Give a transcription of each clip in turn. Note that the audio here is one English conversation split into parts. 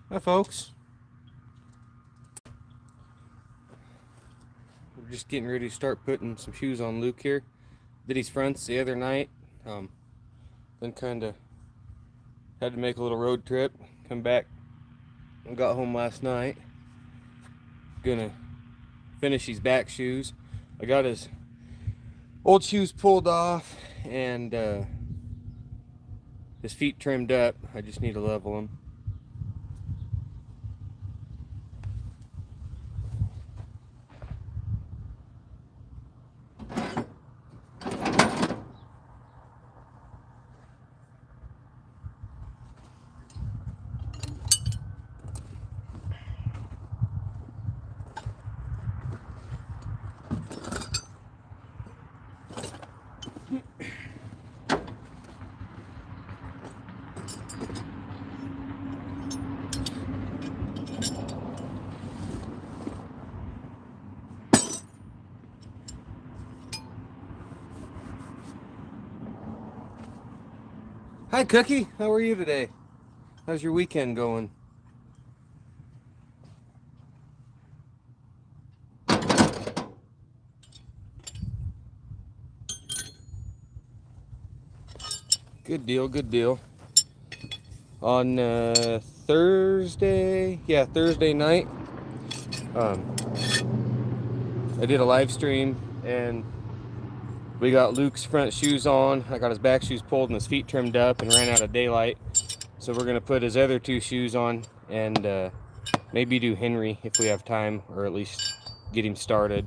Hi folks, we're just getting ready to start putting some shoes on Luke here. Did his fronts the other night, then kind of had to make a little road trip, come back and got home last night. Gonna finish his back shoes. I got his old shoes pulled off and his feet trimmed up. I just need to level them. Hi Cookie, how are you today? How's your weekend going? Good deal, good deal. On Thursday night, I did a live stream and we got Luke's front shoes on. I got his back shoes pulled and his feet trimmed up and ran out of daylight. So we're gonna put his other two shoes on and maybe do Henry if we have time, or at least get him started.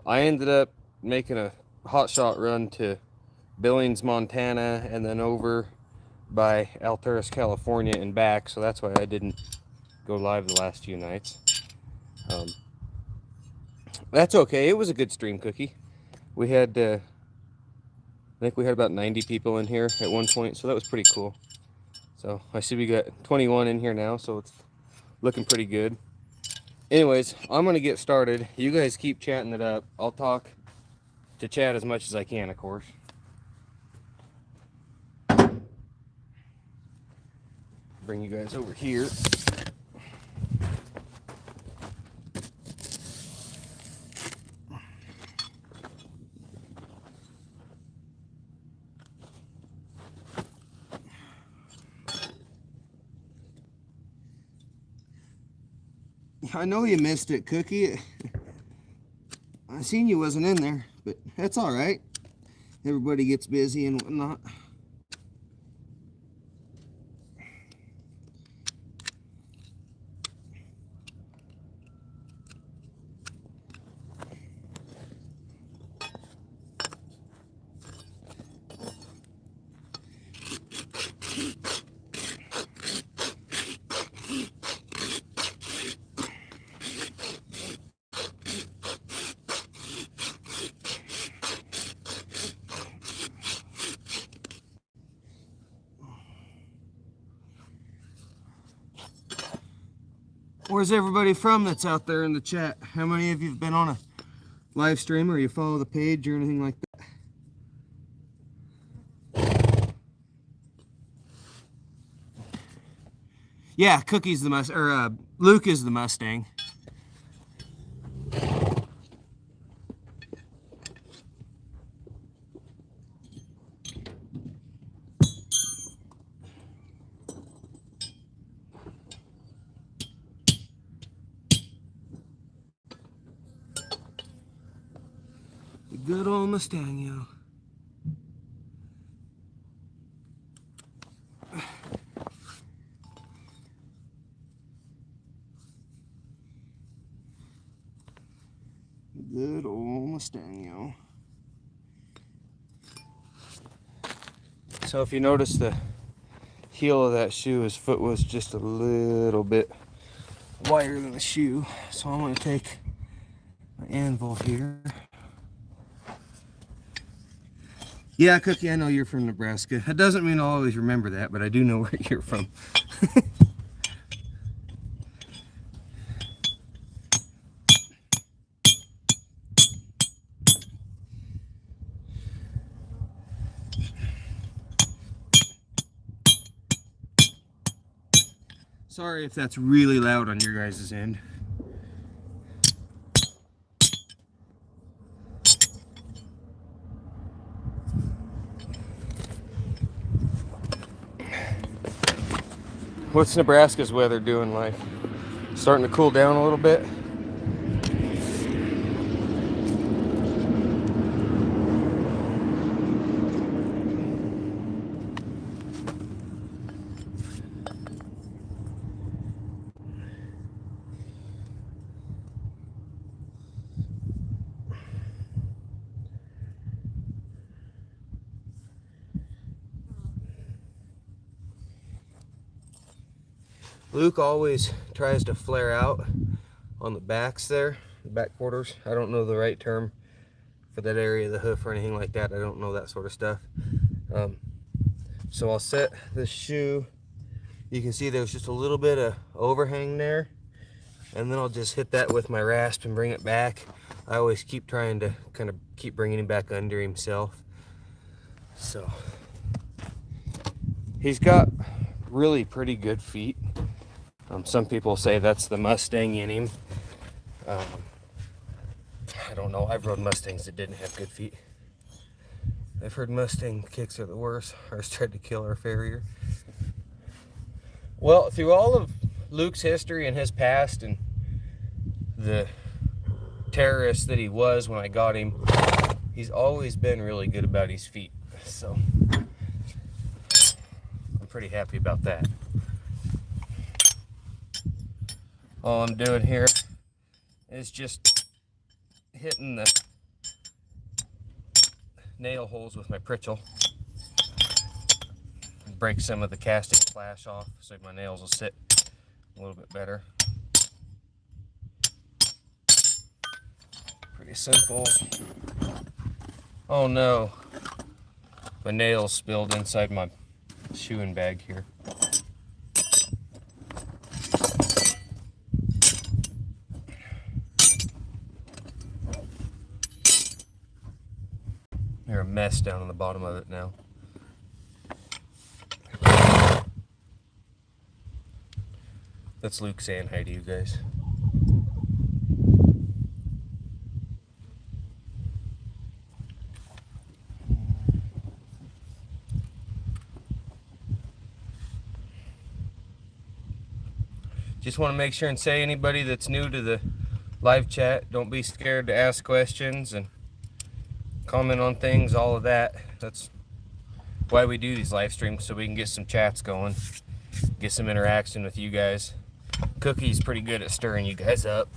I ended up making a hot shot run to Billings, Montana, and then over by Alturas, California and back. So that's why I didn't go live the last few nights. That's okay. It was a good stream, Cookie. We had, I think we had about 90 people in here at one point, so that was pretty cool. So I see we got 21 in here now, so it's looking pretty good. Anyways, I'm gonna get started. You guys keep chatting it up. I'll talk to chat as much as I can, of course. Bring you guys over here. I know you missed it, Cookie. I seen you wasn't in there, but that's all right. Everybody gets busy and whatnot. Where's everybody from that's out there in the chat? How many of you have been on a live stream or you follow the page or anything like that? Yeah, Cookie's the Mustang, or Luke is the Mustang. The good old Mustang. Good old Mustang. So if you notice the heel of that shoe, his foot was just a little bit wider than the shoe. So I'm going to take my anvil here. Yeah, Cookie, I know you're from Nebraska. It doesn't mean I'll always remember that, but I do know where you're from. Sorry if that's really loud on your guys' end. What's Nebraska's weather doing like? Starting to cool down a little bit? Luke always tries to flare out on the backs there, the back quarters. I don't know the right term for that area of the hoof or anything like that. I don't know that sort of stuff. So I'll set the shoe. You can see there's just a little bit of overhang there, and then I'll just hit that with my rasp and bring it back. I always keep trying to kind of keep bringing him back under himself. So he's got really pretty good feet. Some people say that's the Mustang in him. I don't know. I've rode Mustangs that didn't have good feet. I've heard Mustang kicks are the worst. Ours tried to kill our farrier. Well, through all of Luke's history and his past and the terrorist that he was when I got him, he's always been really good about his feet. So I'm pretty happy about that. All I'm doing here is just hitting the nail holes with my Pritchel. Break some of the casting flash off so my nails will sit a little bit better. Pretty simple. Oh no, my nails spilled inside my shoeing bag here. They're a mess down on the bottom of it now. That's Luke saying hi to you guys. Just want to make sure and say, anybody that's new to the live chat, don't be scared to ask questions and comment on things, all of that. That's why we do these live streams, so we can get some chats going, get some interaction with you guys. Cookie's pretty good at stirring you guys up.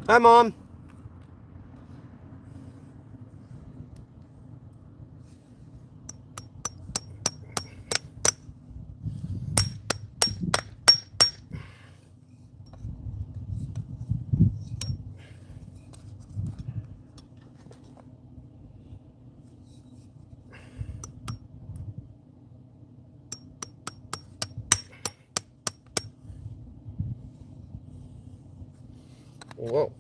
Hi, Mom. Whoa.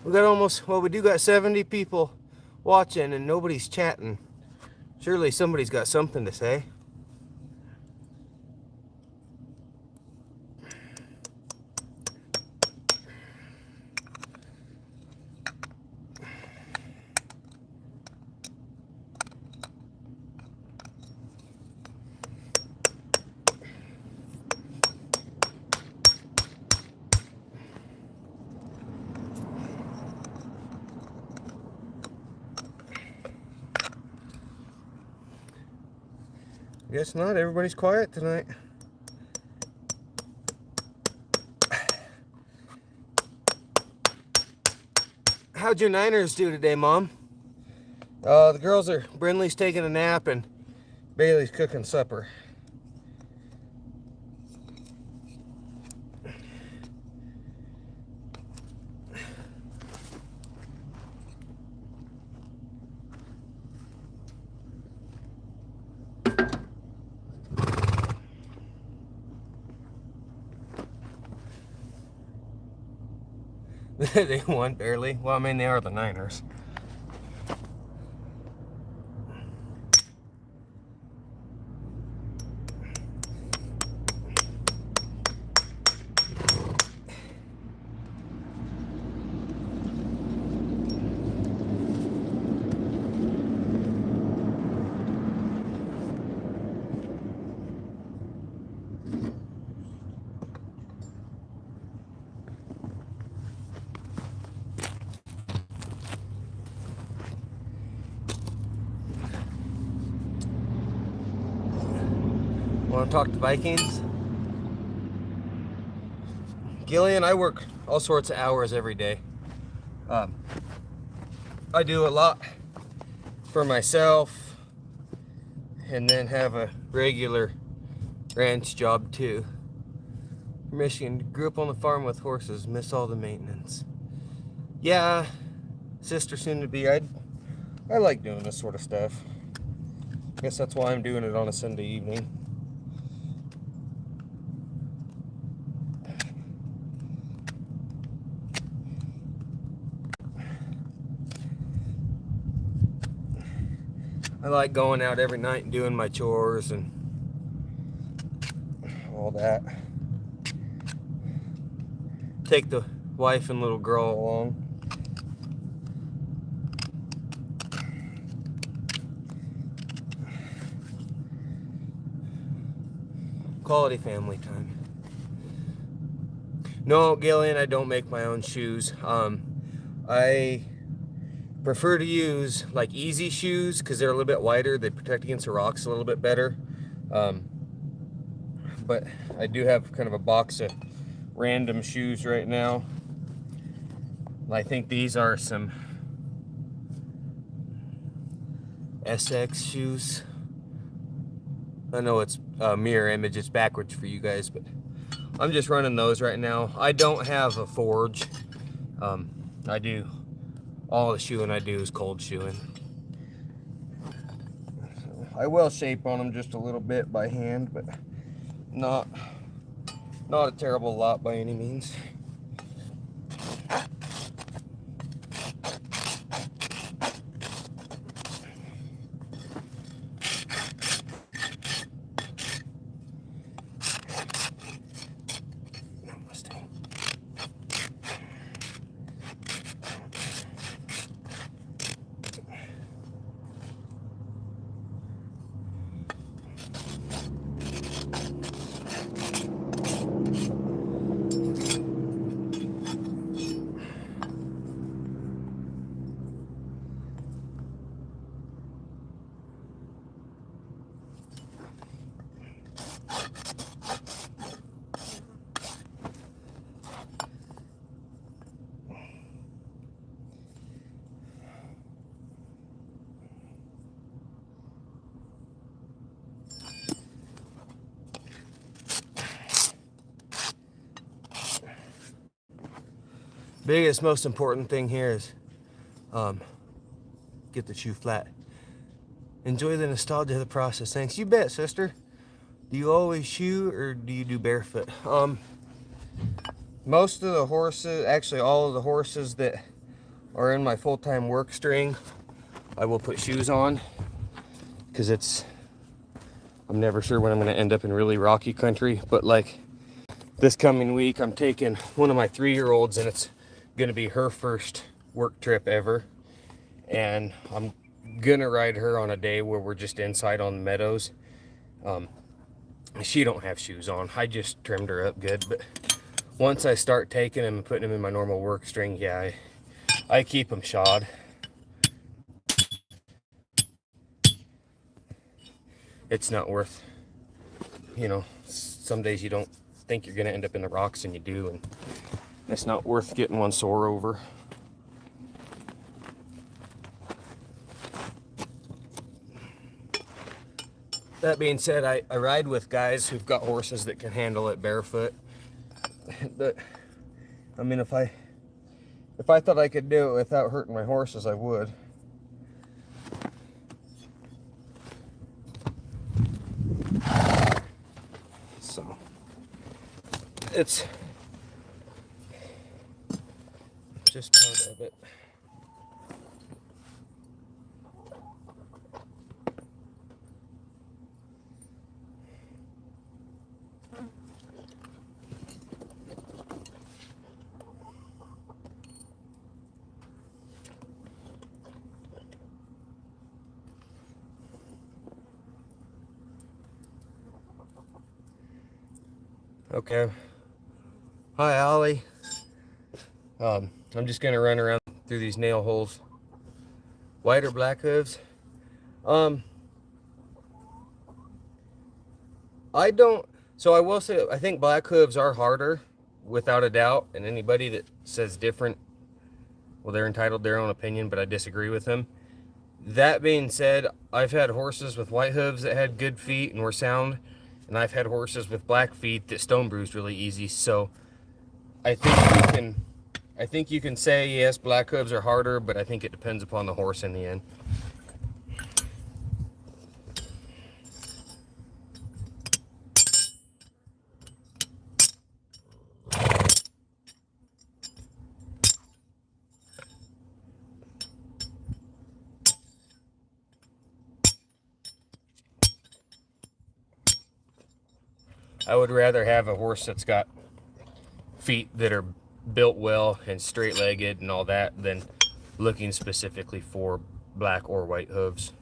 We got almost, well, we do got 70 people watching and nobody's chatting. Surely somebody's got something to say. Guess not. Everybody's quiet tonight. How'd your Niners do today, Mom? The girls are... Brinley's taking a nap and Bailey's cooking supper. They won barely. Well, I mean, they are the Niners. Want to talk to Vikings? Gillian, I work all sorts of hours every day. I do a lot for myself and then have a regular ranch job too. Michigan, grew up on the farm with horses, miss all the maintenance. Yeah, sister soon to be. I like doing this sort of stuff. Guess that's why I'm doing it on a Sunday evening. I like going out every night and doing my chores and all that. Take the wife and little girl along. Quality family time. No, Gillian, I don't make my own shoes. I prefer to use like easy shoes because they're a little bit wider. They protect against the rocks a little bit better. But I do have kind of a box of random shoes right now. I think these are some SX shoes. I know it's a mirror image, it's backwards for you guys, but I'm just running those right now. I don't have a forge. I do all the shoeing I do is cold shoeing. I will shape on them just a little bit by hand, but not a terrible lot by any means. Biggest, most important thing here is get the shoe flat. Enjoy the nostalgia of the process. Thanks. You bet, sister. Do you always shoe or do you do barefoot? Most of the horses, actually all of the horses that are in my full-time work string, I will put shoes on because I'm never sure when I'm going to end up in really rocky country. But like this coming week, I'm taking one of my 3-year-olds and it's going to be her first work trip ever. And I'm going to ride her on a day where we're just inside on the meadows. She don't have shoes on. I just trimmed her up good, but once I start taking them and putting them in my normal work string, yeah, I keep them shod. It's not worth, you know, some days you don't think you're going to end up in the rocks and you do, and it's not worth getting one sore over. That being said, I ride with guys who've got horses that can handle it barefoot. But I mean, if I thought I could do it without hurting my horses, I would. So it's just part of it. Okay. Hi, Ollie. I'm just gonna run around through these nail holes. White or black hooves? I don't. So I will say, I think black hooves are harder, without a doubt. And anybody that says different, well, they're entitled to their own opinion, but I disagree with them. That being said, I've had horses with white hooves that had good feet and were sound, and I've had horses with black feet that stone bruised really easy. So I think you can say yes, black hooves are harder, but I think it depends upon the horse in the end. I would rather have a horse that's got feet that are built well and straight-legged and all that than looking specifically for black or white hooves.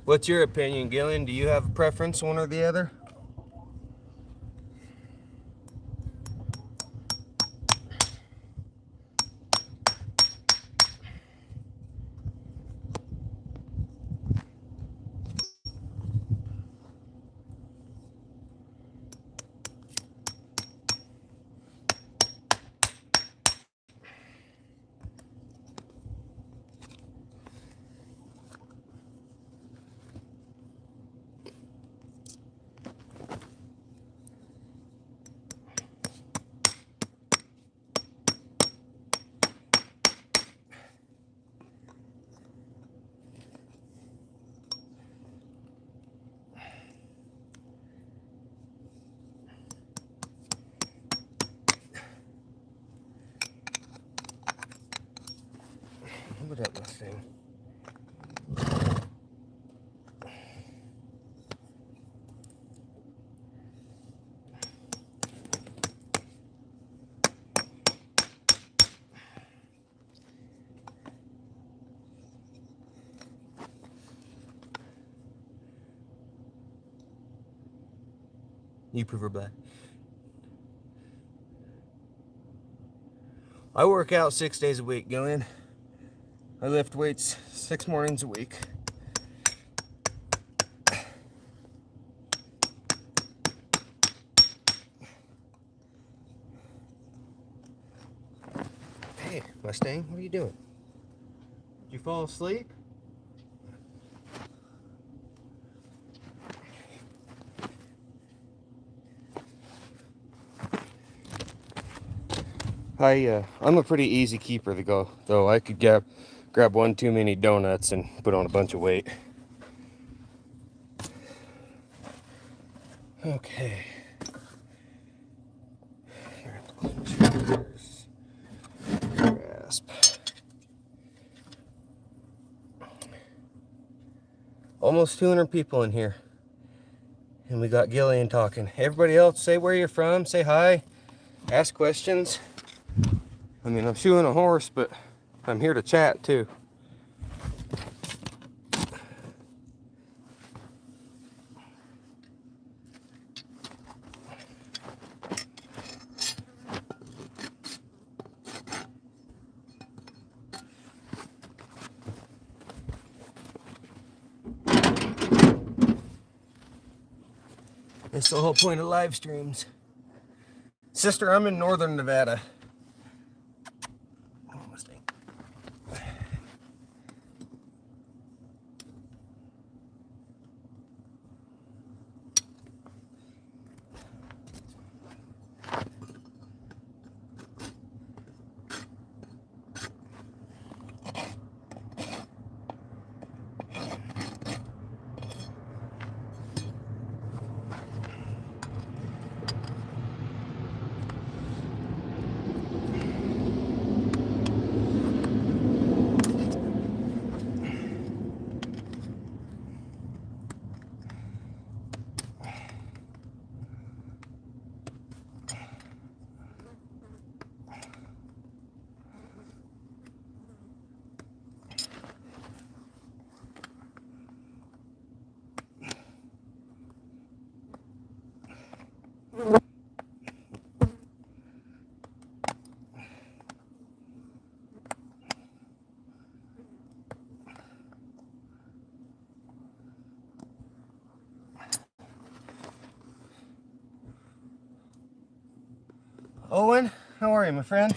What's your opinion, Gillian? Do you have a preference, one or the other? What up, Mustang? You prefer black? I work out 6 days a week, Gillian. I lift weights 6 mornings a week. Hey, Mustang, what are you doing? Did you fall asleep? I'm a pretty easy keeper to go, though. I could grab one too many donuts and put on a bunch of weight. Okay. Grasp. Almost 200 people in here. And we got Gillian talking. Everybody else, say where you're from, say hi, ask questions. I mean, I'm shoeing a horse, but I'm here to chat too. That's the whole point of live streams. Sister, I'm in northern Nevada. Oh, Mustang. Owen, how are you, my friend?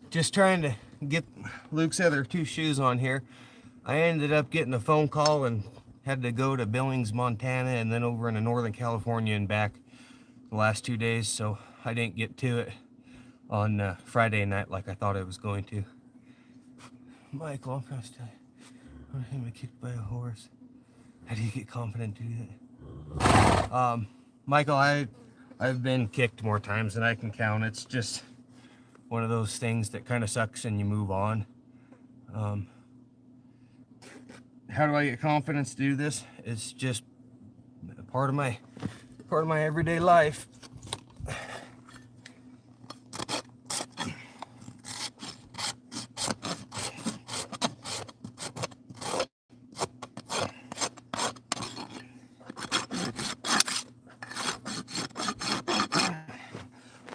Just trying to get Luke's other 2 shoes on here. I ended up getting a phone call and had to go to Billings, Montana, and then over into Northern California and back the last 2 days, so I didn't get to it on Friday night like I thought I was going to. Michael, I'm trying to tell you, I'm gonna get kicked by a horse. How do you get confident to do that? Michael, I've been kicked more times than I can count. It's just one of those things that kind of sucks and you move on. How do I get confidence to do this? It's just part of my everyday life.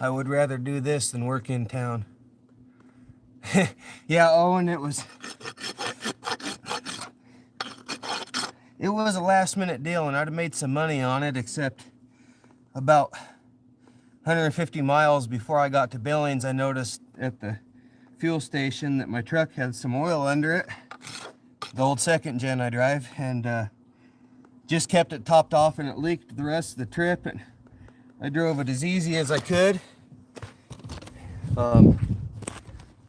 I would rather do this than work in town. Yeah, Owen, it was a last minute deal and I'd have made some money on it, except about 150 miles before I got to Billings, I noticed at the fuel station that my truck had some oil under it, the old 2nd gen I drive, and just kept it topped off and it leaked the rest of the trip, and I drove it as easy as I could,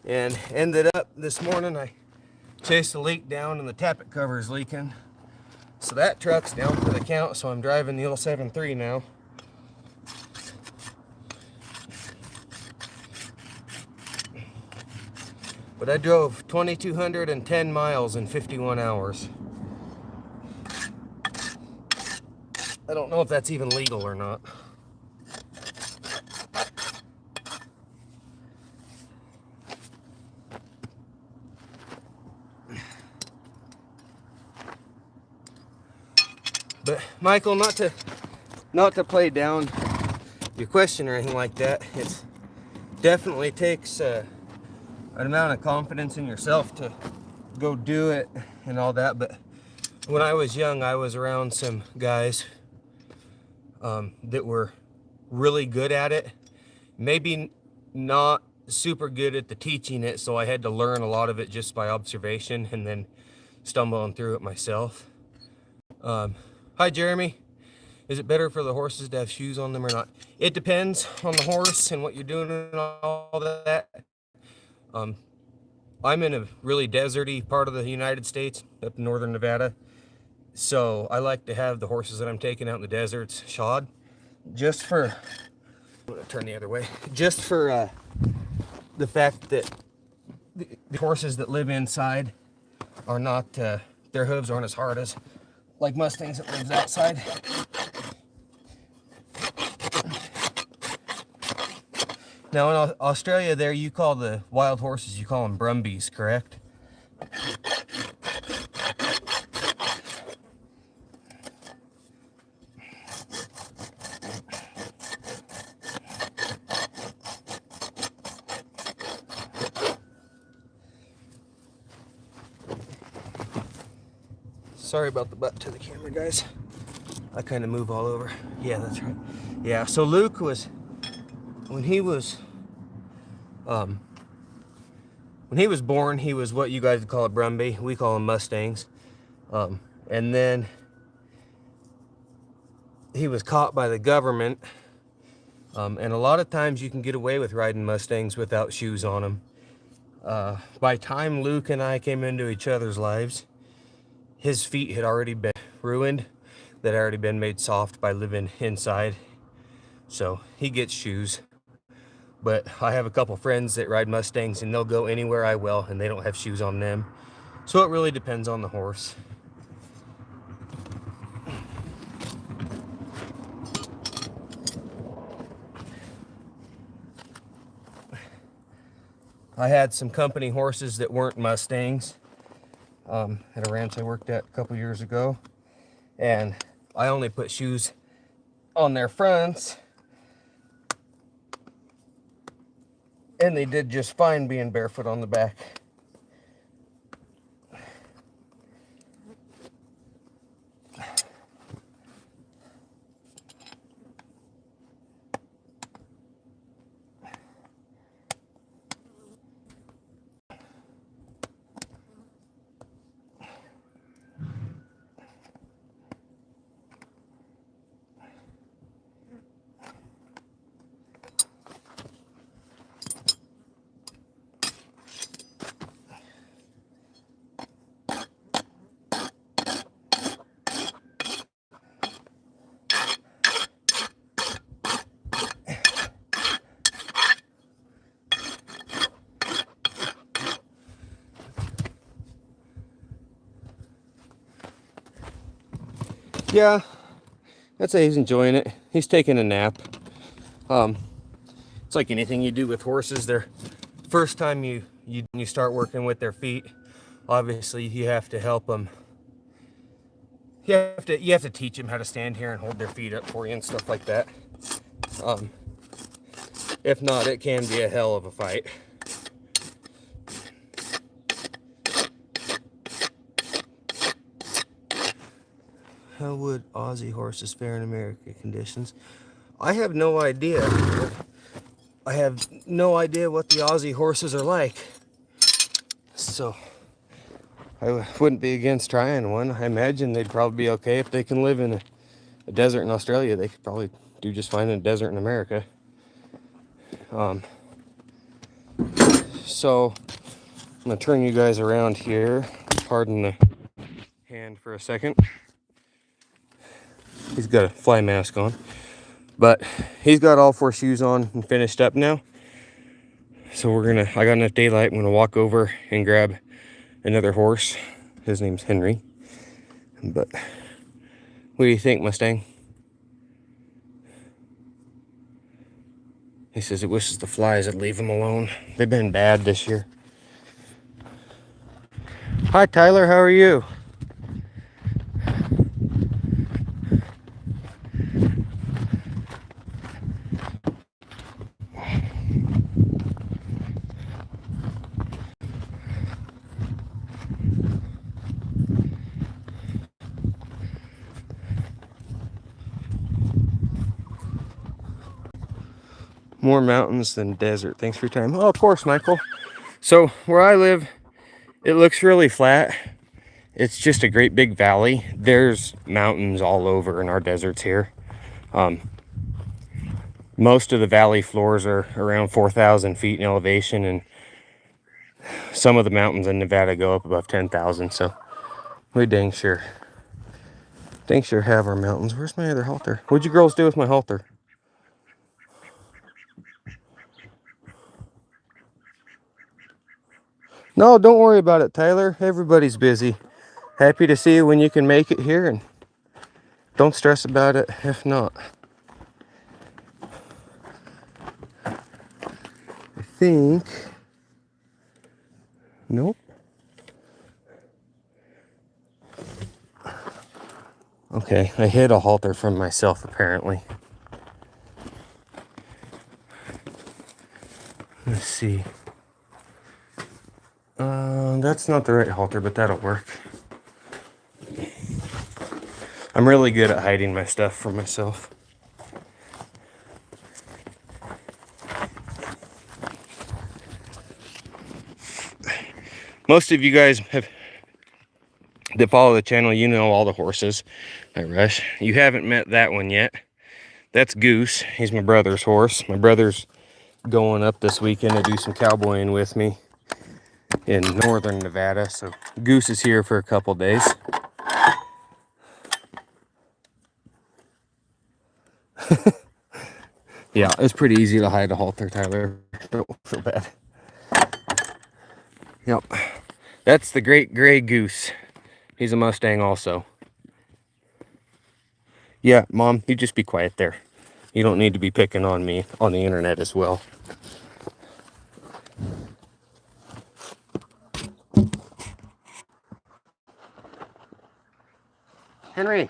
and ended up this morning, I chased the leak down and the tappet cover is leaking. So that truck's down for the count, so I'm driving the 073 now. But I drove 2,210 miles in 51 hours. I don't know if that's even legal or not. But Michael, not to play down your question or anything like that, it definitely takes an amount of confidence in yourself to go do it and all that. But when I was young, I was around some guys that were really good at it. Maybe not super good at the teaching it, so I had to learn a lot of it just by observation and then stumbling through it myself. Hi, Jeremy. Is it better for the horses to have shoes on them or not? It depends on the horse and what you're doing and all that. I'm in a really deserty part of the United States, up in northern Nevada. So I like to have the horses that I'm taking out in the deserts shod. Just for, I'm gonna turn the other way. Just for the fact that the horses that live inside are not, their hooves aren't as hard as like Mustangs that lives outside. Now in Australia there, you call the wild horses, you call them brumbies, correct? Sorry about the butt to the camera, guys. I kind of move all over. Yeah, that's right. Yeah, so Luke was, when he was born, he was what you guys would call a Brumby. We call them Mustangs. And then he was caught by the government. And a lot of times you can get away with riding Mustangs without shoes on them. By the time Luke and I came into each other's lives, his feet had already been ruined. That had already been made soft by living inside. So he gets shoes. But I have a couple friends that ride Mustangs and they'll go anywhere I will and they don't have shoes on them. So it really depends on the horse. I had some company horses that weren't Mustangs at a ranch I worked at a couple years ago. And I only put shoes on their fronts. And they did just fine being barefoot on the back. Yeah, I'd say he's enjoying it. He's taking a nap. It's like anything you do with horses. Their first time you start working with their feet, obviously you have to help them. You have to teach them how to stand here and hold their feet up for you and stuff like that. If not, it can be a hell of a fight. How would Aussie horses fare in American conditions? I have no idea. I have no idea what the Aussie horses are like. So I wouldn't be against trying one. I imagine they'd probably be okay. If they can live in a desert in Australia, they could probably do just fine in a desert in America. So I'm gonna turn you guys around here. Pardon the hand for a second. He's got a fly mask on, but he's got all 4 shoes on and finished up now. So I got enough daylight. I'm gonna walk over and grab another horse. His name's Henry. But what do you think, Mustang? He says he wishes the flies would leave him alone. They've been bad this year. Hi, Tyler. How are you? More mountains than desert. Thanks for your time. Oh, of course, Michael. So where I live, it looks really flat. It's just a great big valley. There's mountains all over in our deserts here. Most of the valley floors are around 4,000 feet in elevation, and some of the mountains in Nevada go up above 10,000. So we dang sure have our mountains. Where's my other halter? What'd you girls do with my halter? No, don't worry about it, Tyler. Everybody's busy. Happy to see you when you can make it here, and don't stress about it if not. I think... Nope. Okay, I hid a halter from myself, apparently. Let's see. That's not the right halter, but that'll work. I'm really good at hiding my stuff from myself. Most of you guys that follow the channel, you know all the horses I rush. You haven't met that one yet. That's Goose. He's my brother's horse. My brother's going up this weekend to do some cowboying with me in northern Nevada. So Goose is here for a couple days. Yeah, it's pretty easy to hide a halter, Tyler. Don't feel bad. Yep. That's the great gray Goose. He's a Mustang also. Yeah, Mom, you just be quiet there. You don't need to be picking on me on the internet as well. Henry.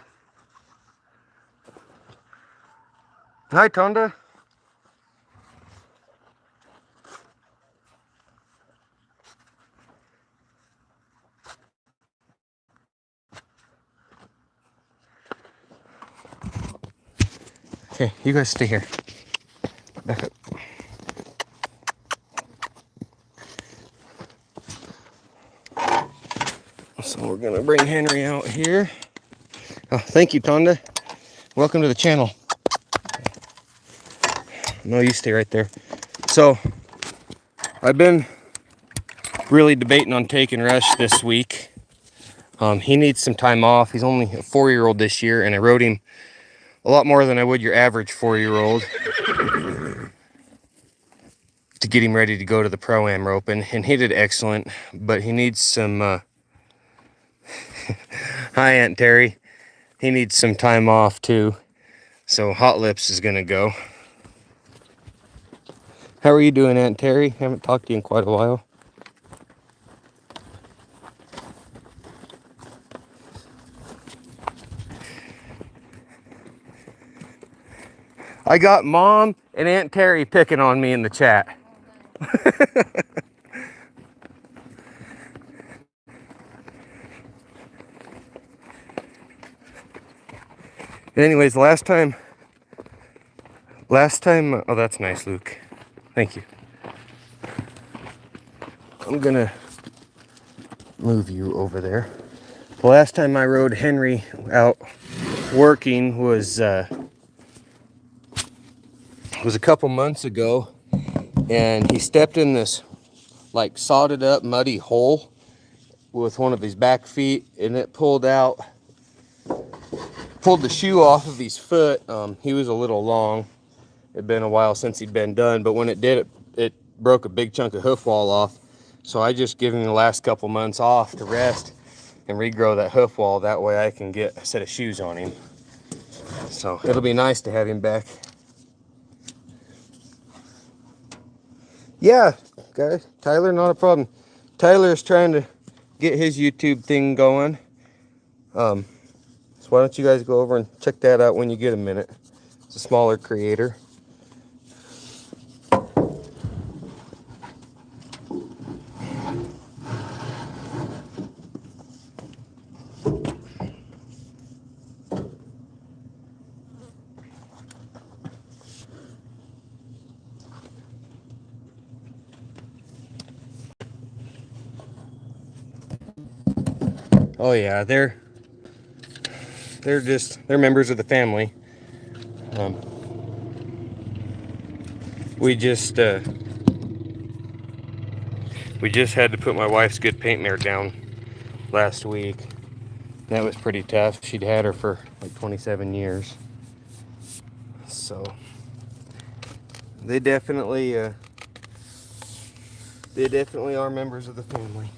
Hi, Tonda. Okay, you guys stay here. Back up. So we're gonna bring Henry out here. Oh, thank you, Tonda. Welcome to the channel. No, you stay right there. So, I've been really debating on taking Rush this week. He needs some time off. He's only a 4-year-old this year, and I rode him a lot more than I would your average 4-year-old to get him ready to go to the Pro-Am roping, and he did excellent, but he needs some... Hi, Aunt Terry. He needs some time off, too. So, Hot Lips is going to go. How are you doing, Aunt Terry? Haven't talked to you in quite a while. I got Mom and Aunt Terry picking on me in the chat. Anyways, last time, oh, that's nice, Luke. Thank you. I'm gonna move you over there. The last time I rode Henry out working was a couple months ago, and he stepped in this like sodded up muddy hole with one of his back feet, and it pulled the shoe off of his foot. He was a little long. It'd been a while since he'd been done, but when it did, it broke a big chunk of hoof wall off. So I just give him the last couple months off to rest and regrow that hoof wall. That way I can get a set of shoes on him. So it'll be nice to have him back. Yeah, guys, Tyler, not a problem. Tyler's trying to get his YouTube thing going. So why don't you guys go over and check that out when you get a minute. It's a smaller creator. Oh yeah, they're members of the family. We just had to put my wife's good paint mare down last week. That was pretty tough. She'd had her for like 27 years. So they definitely are members of the family.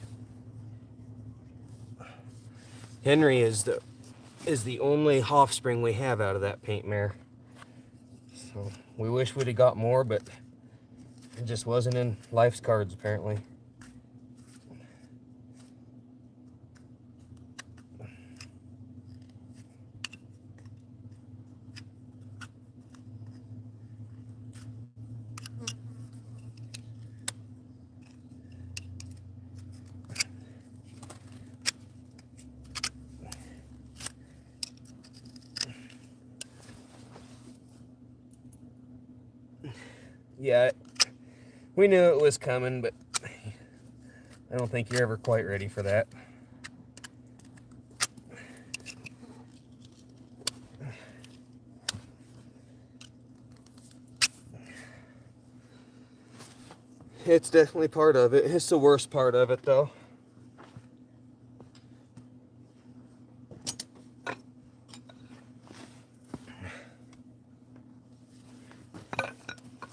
Henry is the only offspring we have out of that paint mare. So we wish we'd have got more, but it just wasn't in life's cards apparently. Yeah, we knew it was coming, but I don't think you're ever quite ready for that. It's definitely part of it. It's the worst part of it, though.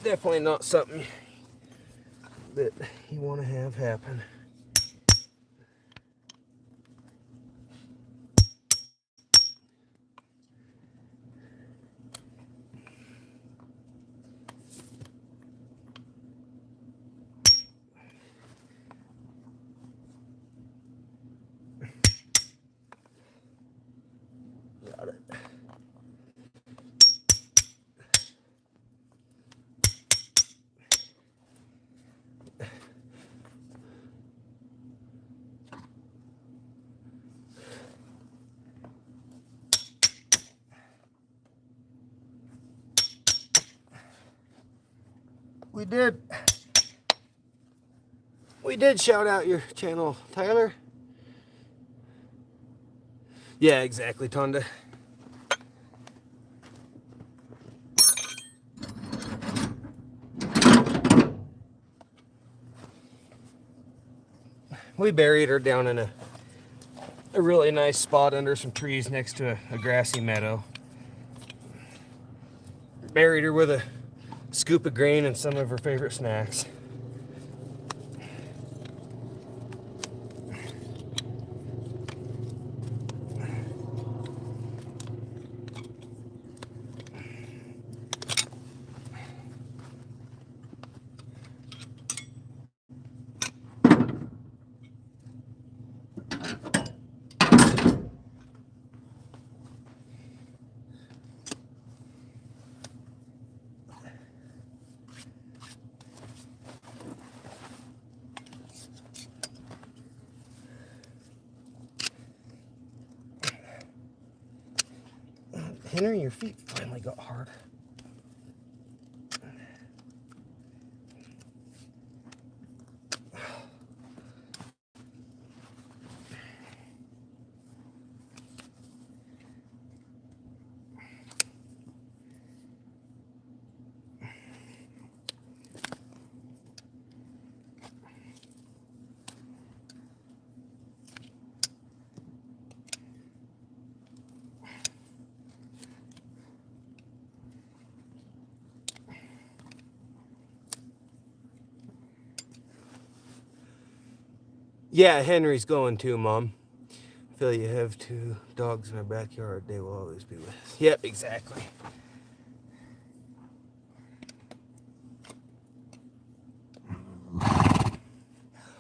Definitely not something that you want to have happen. Got it. We did shout out your channel, Tyler. Yeah, exactly, Tonda. We buried her down in a really nice spot under some trees next to a grassy meadow. Buried her with a scoop of grain and some of her favorite snacks. Henry, your feet finally got hard. Yeah, Henry's going too, Mom. I feel you have two dogs in our backyard. They will always be with us. Yep, exactly.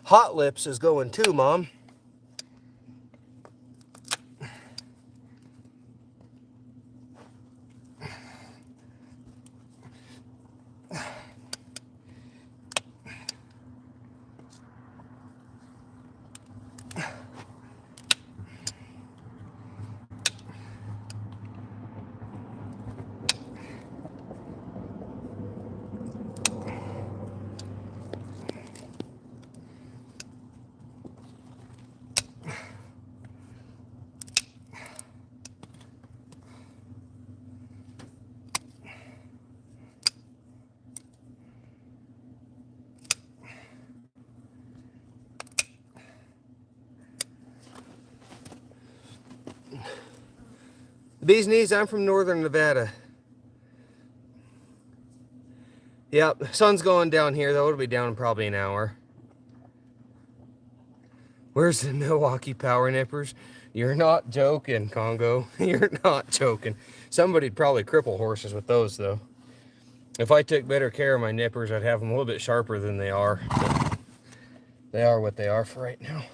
Hot Lips is going too, Mom. The bee's knees, I'm from northern Nevada. Yep, sun's going down here though. It'll be down in probably an hour. Where's the Milwaukee Power Nippers? You're not joking, Congo. You're not joking. Somebody'd probably cripple horses with those though. If I took better care of my nippers, I'd have them a little bit sharper than they are. But they are what they are for right now.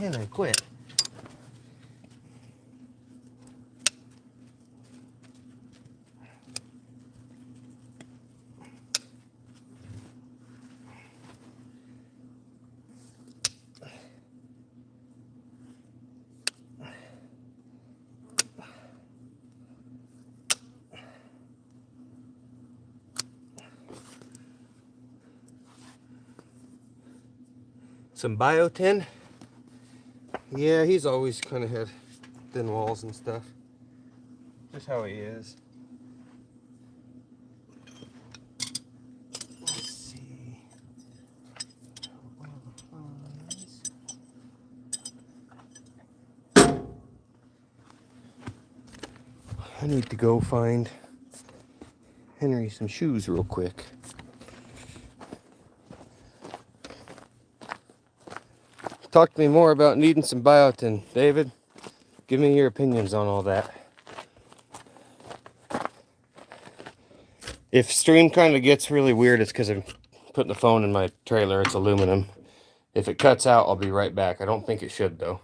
And I quit. Some biotin. Yeah, he's always kind of had thin walls and stuff. Just how he is. Let's see. I need to go find Henry some shoes real quick. Talk to me more about needing some biotin, David. Give me your opinions on all that. If stream kind of gets really weird, it's because I'm putting the phone in my trailer. It's aluminum. If it cuts out, I'll be right back. I don't think it should, though.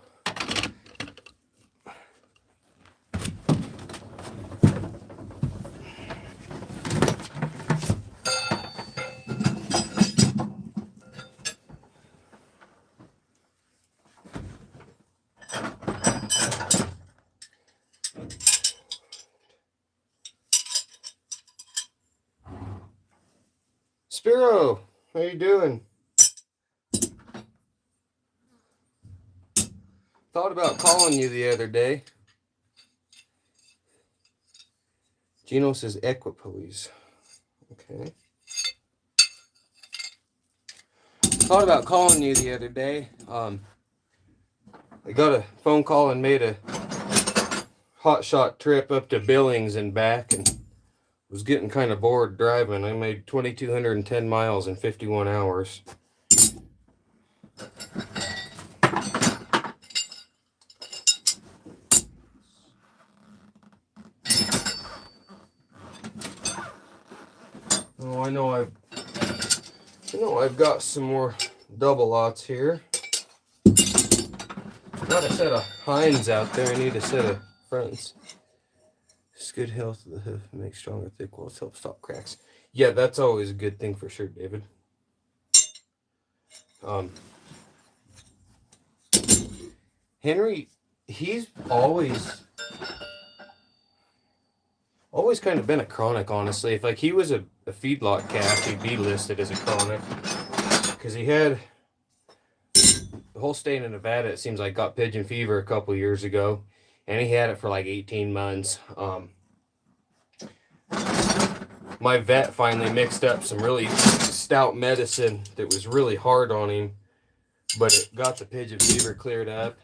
Spiro, how you doing? Thought about calling you the other day. Gino says equipoise. Okay. Thought about calling you the other day. I got a phone call and made a hot shot trip up to Billings and back, and was getting kind of bored driving. I made 2,210 miles in 51 hours. Oh, I know I've got some more double lots here. Got a set of hinds out there. I need a set of fronts. It's good health of the hoof, makes stronger, thick walls, help stop cracks. Yeah, that's always a good thing for sure, David. Henry, he's always always kind of been a chronic, honestly. If like he was a feedlot calf, he'd be listed as a chronic. Because he had the whole state of Nevada, it seems like, got pigeon fever a couple years ago. And he had it for like 18 months. My vet finally mixed up some really stout medicine that was really hard on him, but it got the pigeon fever cleared up.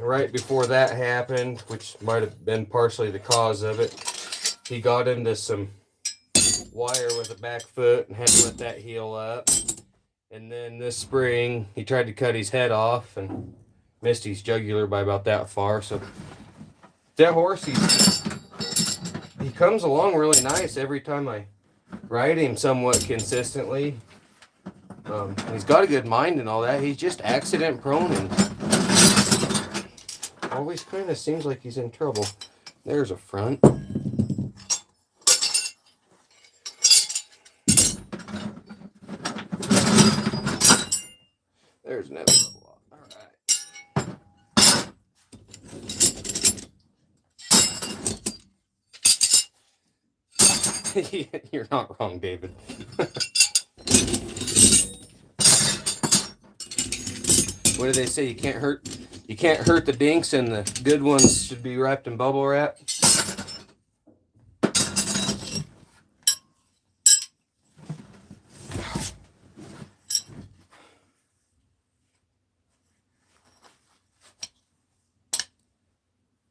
Right before that happened, which might have been partially the cause of it, he got into some wire with a back foot and had to let that heal up. And then this spring, he tried to cut his head off and missed his jugular by about that far. So that horse, he comes along really nice every time I ride him somewhat consistently. He's got a good mind and all that. He's just accident prone and always kind of seems like he's in trouble. There's a front. There's another double. All right. You're not wrong, David. What do they say? You can't hurt the dinks, and the good ones should be wrapped in bubble wrap.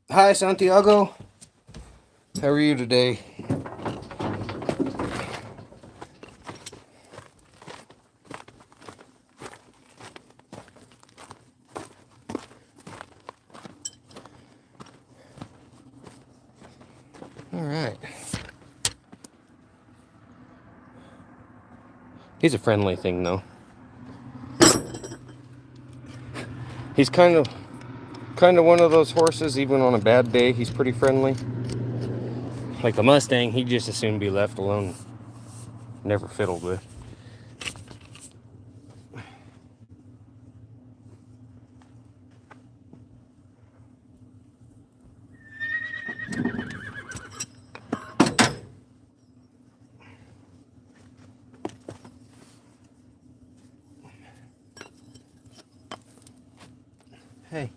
Hi, Santiago. How are you today? All right. He's a friendly thing, though. He's kind of one of those horses, even on a bad day, he's pretty friendly. Like the Mustang, he'd just as soon be left alone. Never fiddled with. Hey.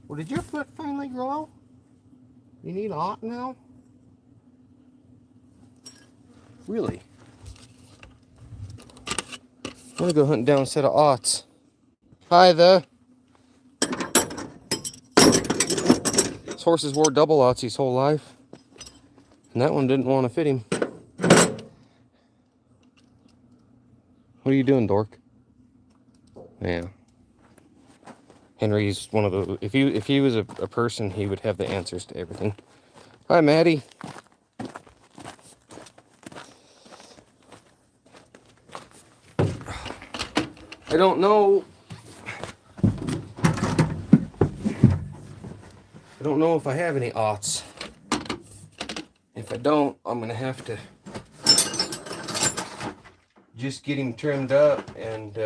Well, did your foot finally grow? You need aught now? Really? I'm gonna go hunting down a set of aughts. Hi there. This horse has wore double aughts his whole life. And that one didn't want to fit him. What are you doing, dork? Yeah. Henry's one of the... If he was a person, he would have the answers to everything. Hi, Maddie. I don't know... I don't know if I have any aughts. If I don't, I'm going to have to just get him trimmed up and...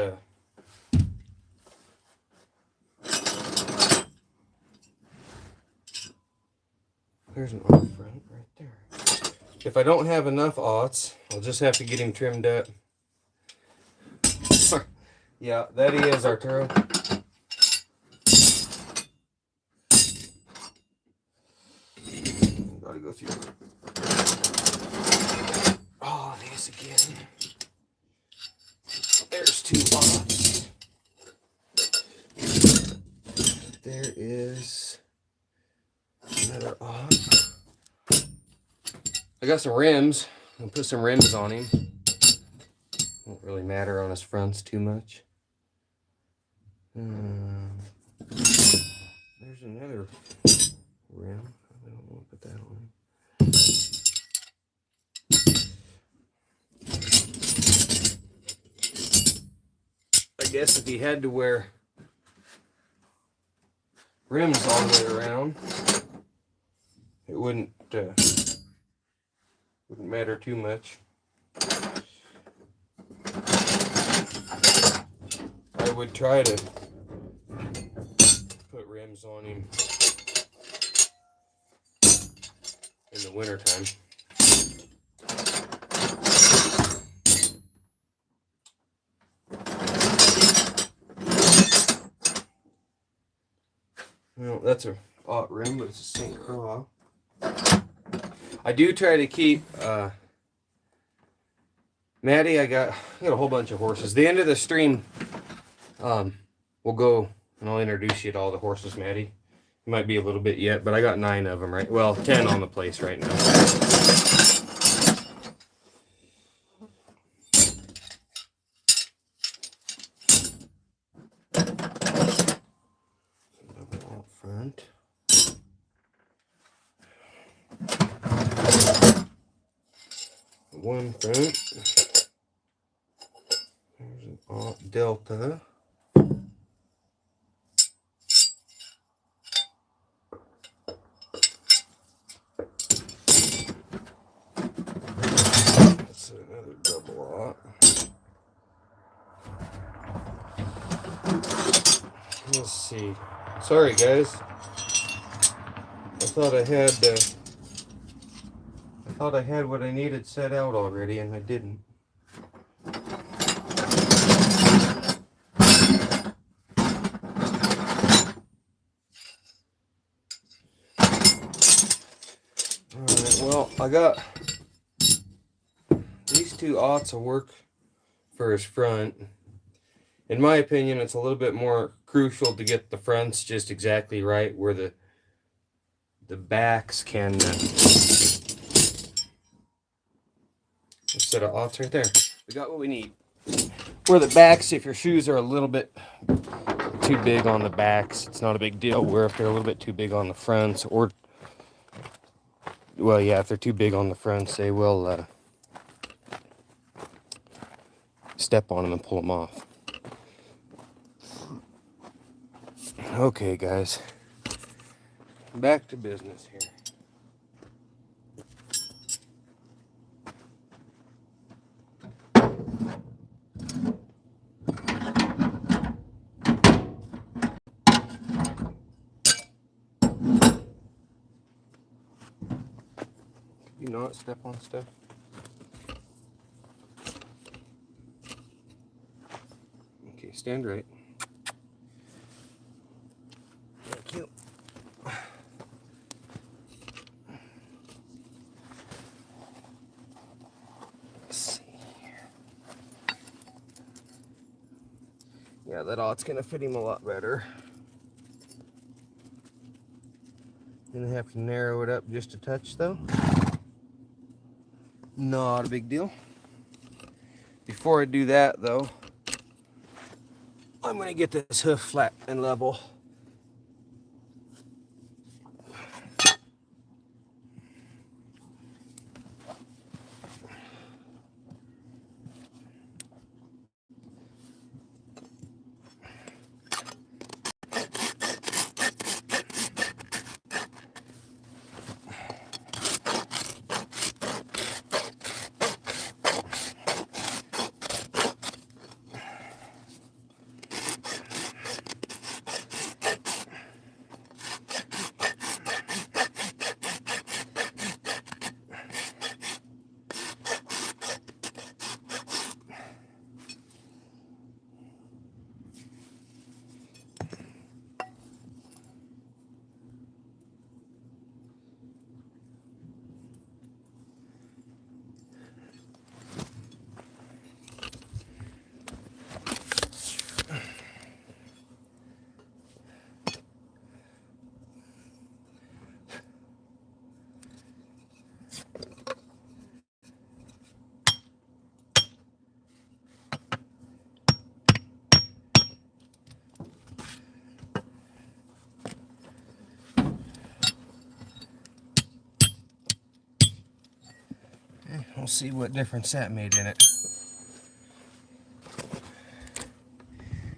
There's an aught front right there. If I don't have enough aughts, I'll just have to get him trimmed up. Yeah, that he is, Arturo. Gotta go through. Oh, these again. There's two aughts. There is another aught. I got some rims. I'll put some rims on him. Won't really matter on his fronts too much. There's another rim. I don't want to put that on him. I guess if he had to wear rims all the way around, it wouldn't matter too much. I would try to put rims shoes on him in the wintertime. Well, that's a aught rim, but it's a St. Croix. I do try to keep Maddie, I got a whole bunch of horses. The end of the stream, we'll go and I'll introduce you to all the horses, Maddie. It might be a little bit yet, but I got 9 of them, right? Well, 10 on the place right now. Double out front. One front. There's an aught delta. That's another double aught. Let's see. Sorry, guys. I thought I had what I needed set out already, and I didn't. Alright, well, I got these 2 aughts will work for his front. In my opinion, it's a little bit more crucial to get the fronts just exactly right where the backs can... set of aughts right there. We got what we need. Where the backs, if your shoes are a little bit too big on the backs, it's not a big deal. Where if they're a little bit too big on the fronts, or, well, yeah, if they're too big on the fronts, they will step on them and pull them off. Okay, guys. Back to business here. You not step on stuff. Okay, stand right. Thank you. Let's see here. Yeah, that aught's gonna fit him a lot better. Gonna have to narrow it up just a touch though. Not a big deal. Before I do that though, I'm gonna get this hoof flat and level. We'll see what difference that made in it.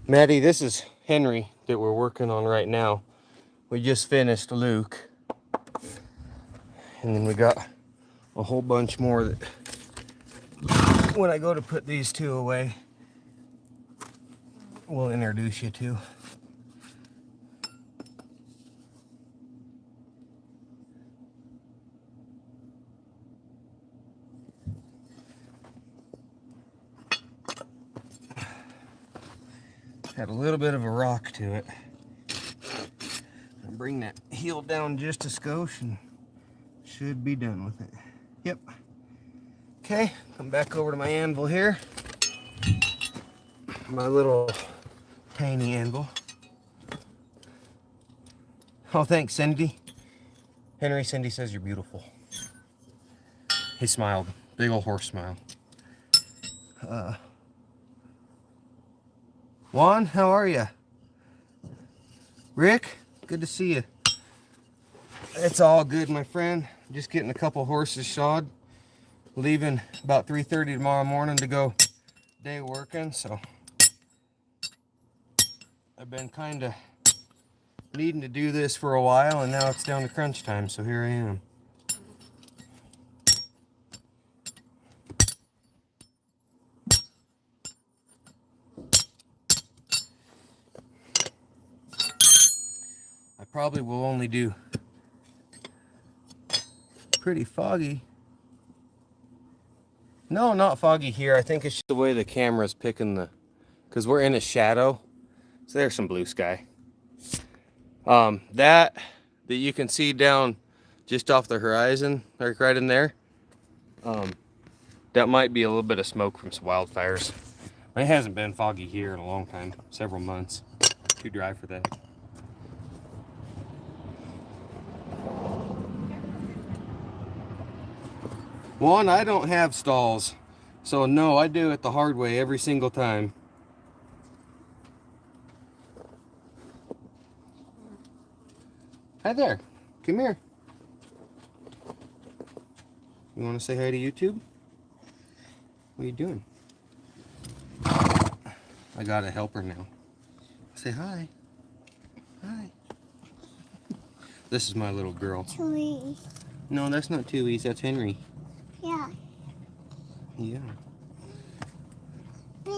Maddie, this is Henry that we're working on right now. We just finished Luke. And then we got a whole bunch more that when I go to put these 2 away, we'll introduce you to. Had a little bit of a rock to it. I'll bring that heel down just a skosh and should be done with it. Yep. Okay, come back over to my anvil here. My little tiny anvil. Oh, thanks, Cindy. Henry, Cindy says you're beautiful. He smiled. Big old horse smile. Juan, how are you? Rick, good to see you. It's all good, my friend. Just getting a couple horses shod. Leaving about 3:30 tomorrow morning to go day working, so I've been kind of needing to do this for a while, and now it's down to crunch time, so here I am. I probably will only do pretty foggy. No, not foggy here. I think it's just the way the camera's picking the, because we're in a shadow. So there's some blue sky. That you can see down just off the horizon, like right in there, that might be a little bit of smoke from some wildfires. It hasn't been foggy here in a long time, several months. Too dry for that. One, I don't have stalls, so no, I do it the hard way every single time. Hi there, come here. You want to say hi to YouTube? What are you doing? I gotta help her now. Say hi. Hi. This is my little girl. Tui. No, that's not Tui, that's Henry. Yeah. Yeah.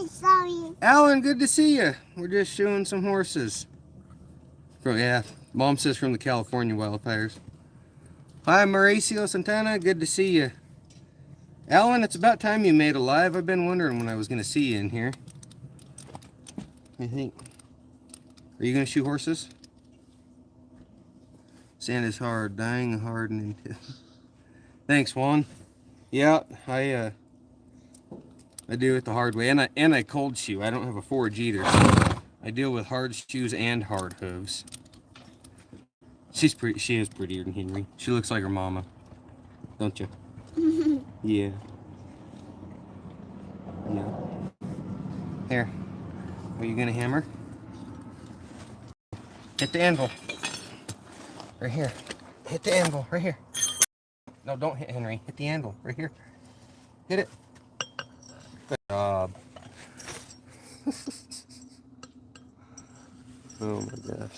Sorry. Alan, good to see you. We're just showing some horses. Yeah, Mom says from the California wildfires. Hi, Mauricio Santana, good to see you. Alan, it's about time you made a live. I've been wondering when I was going to see you in here. I think. Are you going to shoot horses? Sand is hard, dying hard and intense. Thanks, Juan. Yeah, I do it the hard way, and I cold shoe. I don't have a forage either. So I deal with hard shoes and hard hooves. She's pretty. She is prettier than Henry. She looks like her mama, don't you? Yeah. Yeah. Here. Are you gonna hammer? Hit the anvil. Right here. Hit the anvil. Right here. No, don't hit Henry. Hit the anvil. Right here. Hit it. Good job. Oh my gosh.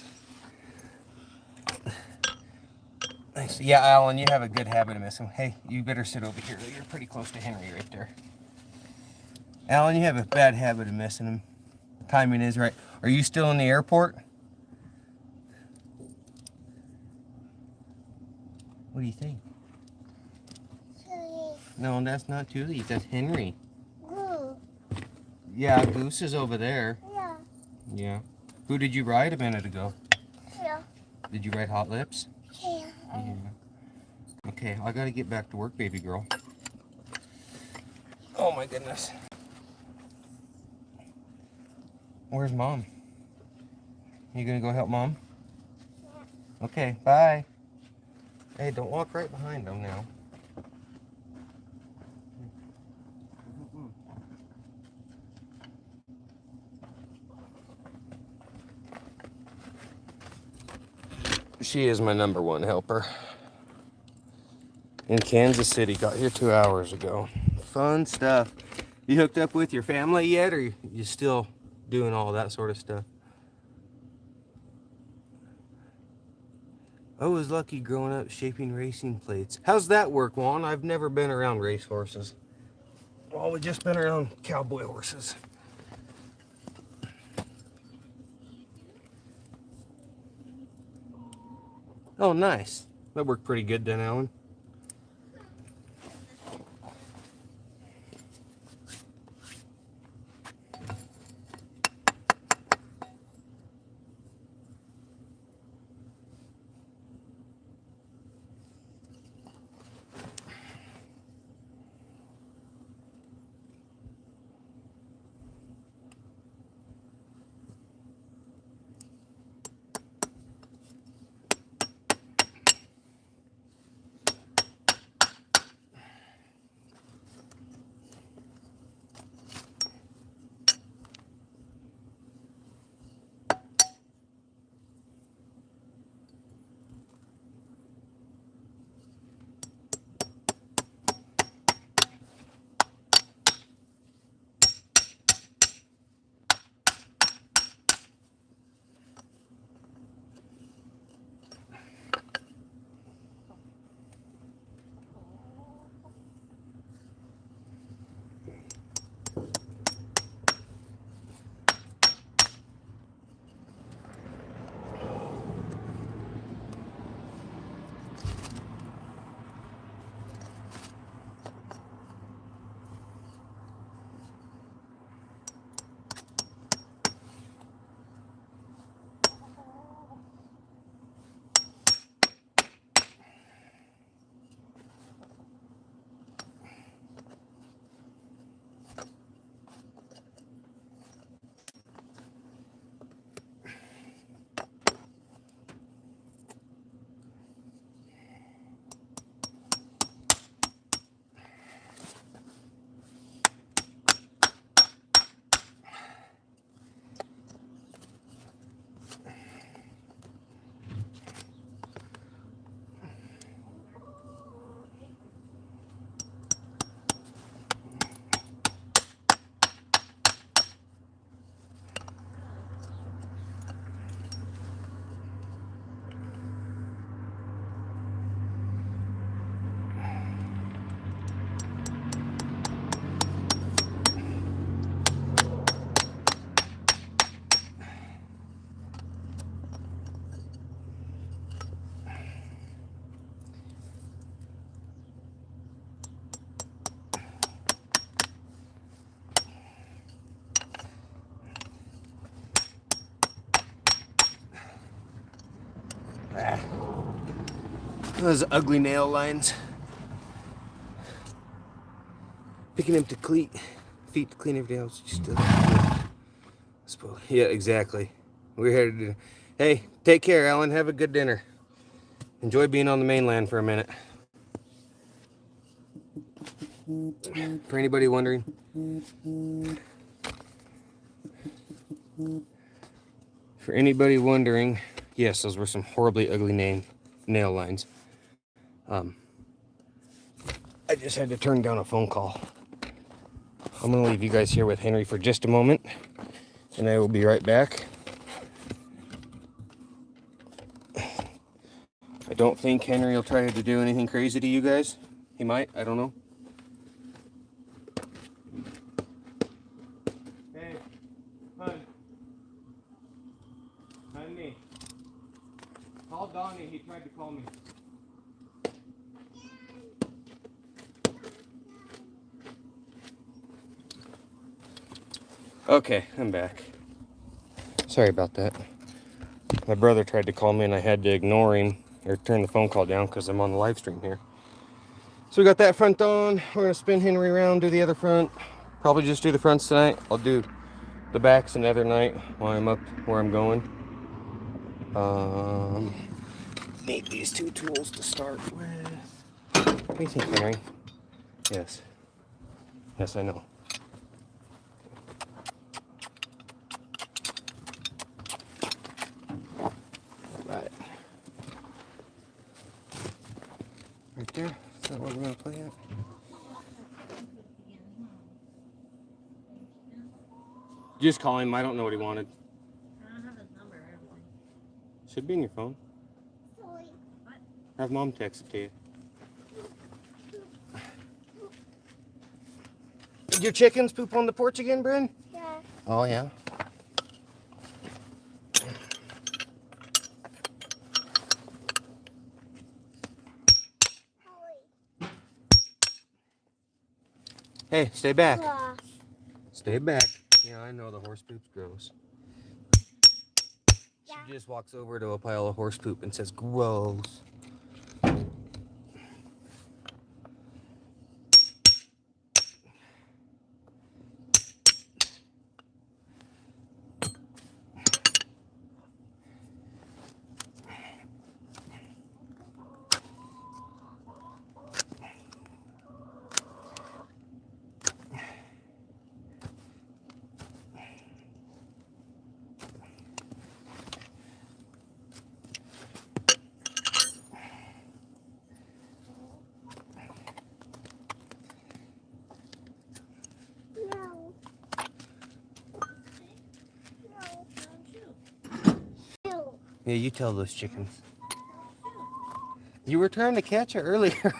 Nice. Yeah, Alan, you have a good habit of missing. Hey, you better sit over here. You're pretty close to Henry right there. Alan, you have a bad habit of missing him. The timing is right. Are you still in the airport? What do you think? Tui. No, that's not Tuli. That's Henry. Goo. Yeah, Goose is over there. Yeah. Yeah. Who did you ride a minute ago? Yeah. Did you ride Hot Lips? Yeah. Yeah. Okay, I gotta get back to work, baby girl. Oh my goodness. Where's Mom? You gonna go help Mom? Okay, bye. Hey, don't walk right behind them now. She is my #1 helper. In Kansas City, got here 2 hours ago. Fun stuff. You hooked up with your family yet, or you still doing all that sort of stuff? I was lucky growing up shaping racing plates. How's that work, Juan? I've never been around race horses. Well, we've just been around cowboy horses. Oh, nice. That worked pretty good then, Alan. Those ugly nail lines. Picking him to feet to clean everything else. Yeah, exactly. We're here to do. Hey, take care, Alan. Have a good dinner. Enjoy being on the mainland for a minute. For anybody wondering, yes, those were some horribly ugly nail lines. I just had to turn down a phone call. I'm gonna leave you guys here with Henry for just a moment, and I will be right back. I don't think Henry will try to do anything crazy to you guys. He might, I don't know. Hey, honey, call Donnie, he tried to call me. Okay, I'm back. Sorry about that. My brother tried to call me and I had to ignore him or turn the phone call down because I'm on the live stream here. So we got that front on. We're gonna spin Henry around, do the other front. Probably just do the fronts tonight. I'll do the backs another night while I'm up where I'm going. Need these two tools to start with. What do you think, Henry? Yes. Yes, I know. Right. Right there. Is that what we're gonna play at? Just call him. I don't know what he wanted. I don't have his number. Should be in your phone. Sorry. Have Mom text it to you. Did your chickens poop on the porch again, Bryn? Yeah. Oh, yeah. Sorry. Hey, stay back. Yeah. Stay back. Yeah, I know the horse poop's gross. Yeah. She just walks over to a pile of horse poop and says, gross. No. No. No. Yeah, you tell those chickens. You were trying to catch her earlier.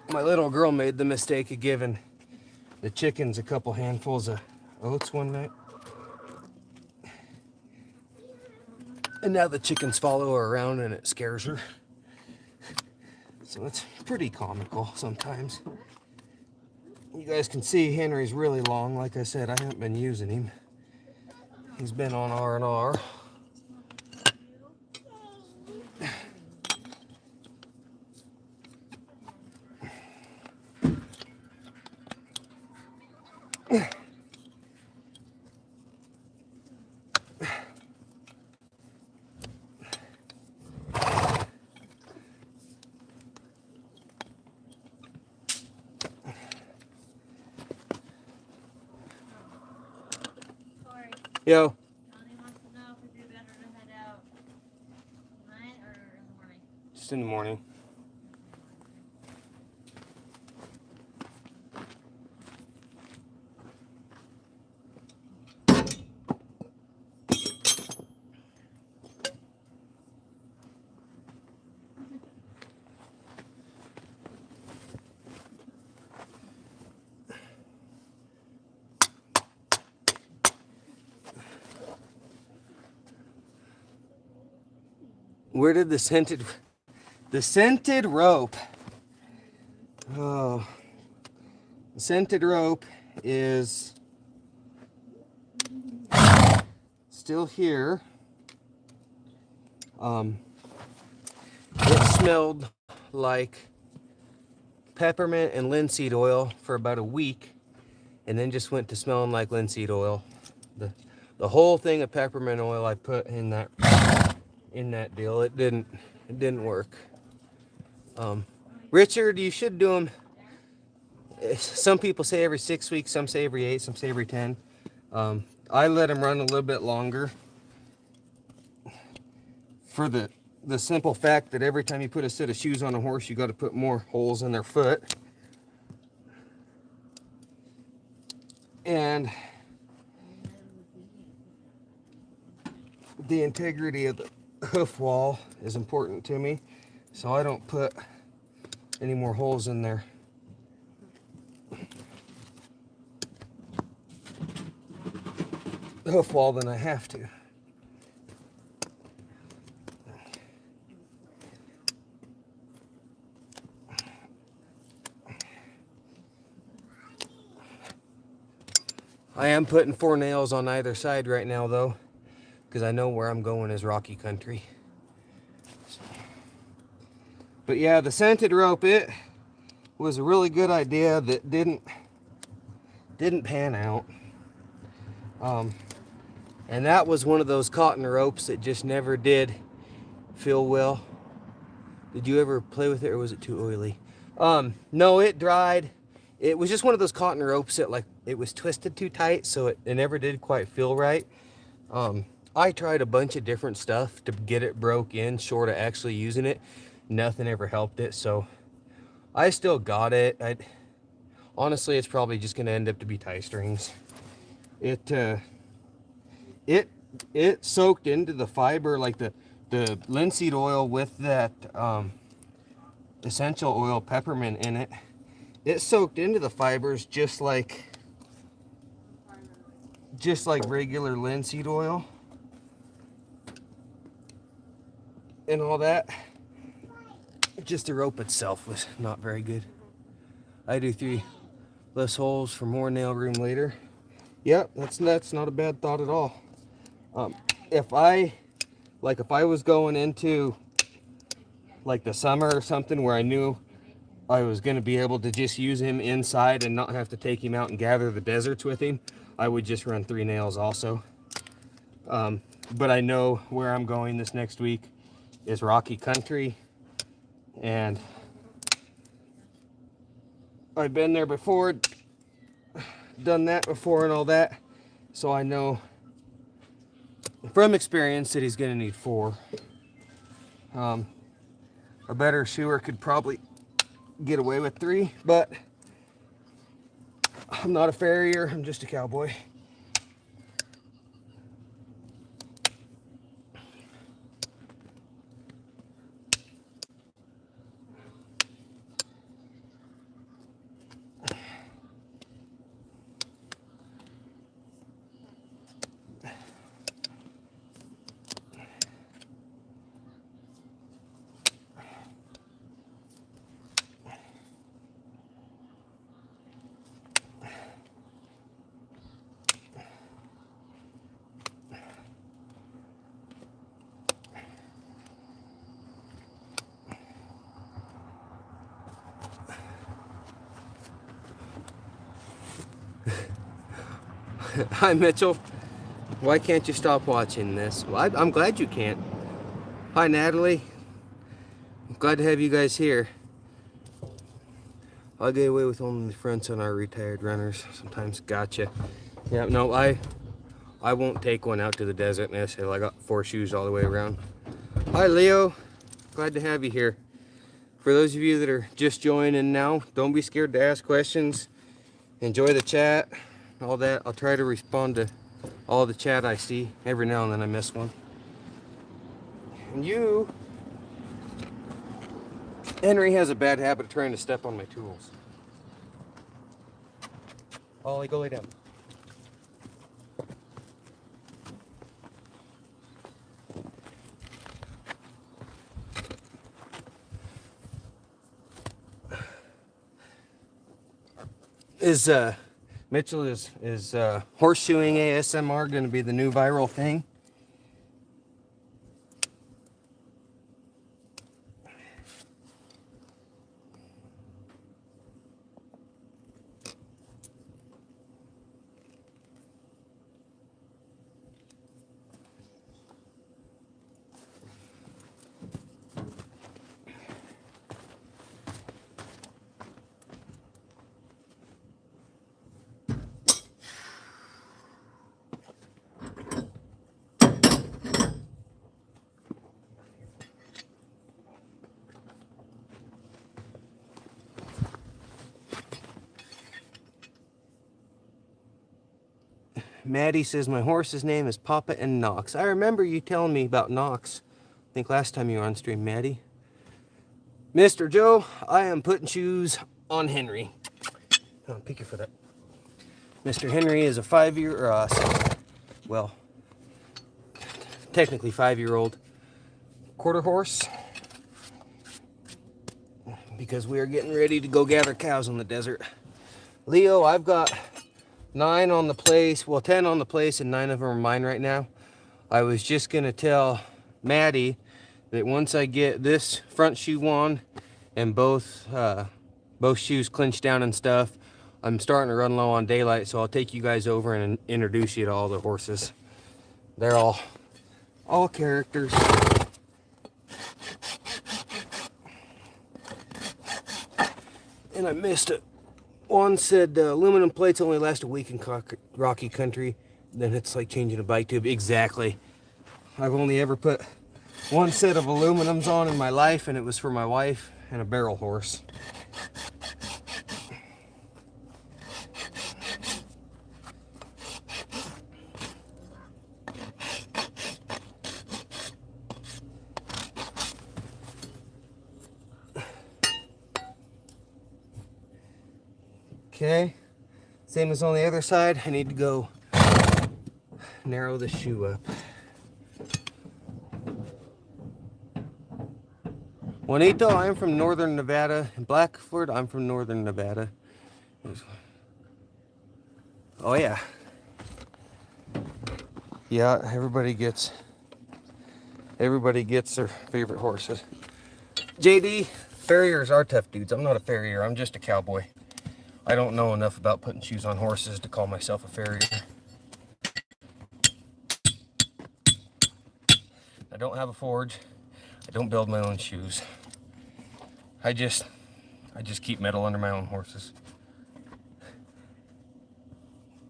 My little girl made the mistake of giving the chickens a couple handfuls of oats one night. And now the chickens follow her around and it scares her. So it's pretty comical sometimes. You guys can see Henry's really long. Like I said, I haven't been using him. He's been on R&R. Yo. Johnny wants to know if it'd be better to head out tonight or in the morning. Just in the morning. Where did the scented rope? Oh, the scented rope is still here. It smelled like peppermint and linseed oil for about a week, and then just went to smelling like linseed oil. The whole thing of peppermint oil I put in that deal, it didn't work. Richard, you should do them. Some people say every 6 weeks, some say every 8, some say every 10. I let them run a little bit longer for the simple fact that every time you put a set of shoes on a horse, you got to put more holes in their foot. And the integrity of the hoof wall is important to me, so I don't put any more holes in there. Hoof wall than I have to. I am putting 4 nails on either side right now though, because I know where I'm going is rocky country. But yeah, the scented rope, it was a really good idea that didn't pan out. And that was one of those cotton ropes that just never did feel well. Did you ever play with it, or was it too oily? No, it dried. It was just one of those cotton ropes that, like, it was twisted too tight, so it never did quite feel right. I tried a bunch of different stuff to get it broke in, short of actually using it. Nothing ever helped it, so I still got it. Honestly, it's probably just gonna end up to be tie strings. It soaked into the fiber, like the linseed oil with that essential oil peppermint in it. It soaked into the fibers just like regular linseed oil and all that. Just the rope itself was not very good. I do 3 less holes for more nail room later. Yep, that's not a bad thought at all. If I was going into like the summer or something where I knew I was going to be able to just use him inside and not have to take him out and gather the deserts with him, I would just run 3 nails also. But I know where I'm going this next week is rocky country, and I've been there before, done that before and all that, so I know from experience that he's going to need 4. A better shoer could probably get away with 3, but I'm not a farrier, I'm just a cowboy. Hi, Mitchell. Why can't you stop watching this? Well, I'm glad you can't. Hi, Natalie. I'm glad to have you guys here. I'll get away with only the fronts on our retired runners sometimes. Gotcha. Yeah, no, I won't take one out to the desert necessarily. I got 4 shoes all the way around. Hi, Leo. Glad to have you here. For those of you that are just joining now, don't be scared to ask questions. Enjoy the chat. All that. I'll try to respond to all the chat I see. Every now and then I miss one. And Henry has a bad habit of trying to step on my tools. Ollie, go lay down. Is Mitchell is horseshoeing ASMR going to be the new viral thing? Maddie says my horse's name is Papa and Knox. I remember you telling me about Knox. I think last time you were on stream, Maddie. Mr. Joe, I am putting shoes on Henry. Oh, pick your foot up. Mr. Henry is a 5-year, well, technically 5-year-old quarter horse. Because we are getting ready to go gather cows in the desert. Leo, I've got 9 on the place, well 10 on the place, and 9 of them are mine right now. I was just gonna tell Maddie that once I get this front shoe on and both shoes clinched down and stuff, I'm starting to run low on daylight, so I'll take you guys over and introduce you to all the horses. They're all characters. And I missed it. One said aluminum plates only last a week in rocky country. Then it's like changing a bike tube. Exactly. I've only ever put 1 set of aluminums on in my life, and it was for my wife and a barrel horse. Okay, same as on the other side. I need to go narrow the shoe up. Juanito, I'm from Northern Nevada. In Blackford, I'm from Northern Nevada. Oh yeah. Yeah, everybody gets their favorite horses. JD, farriers are tough dudes. I'm not a farrier, I'm just a cowboy. I don't know enough about putting shoes on horses to call myself a farrier. I don't have a forge. I don't build my own shoes. I just keep metal under my own horses.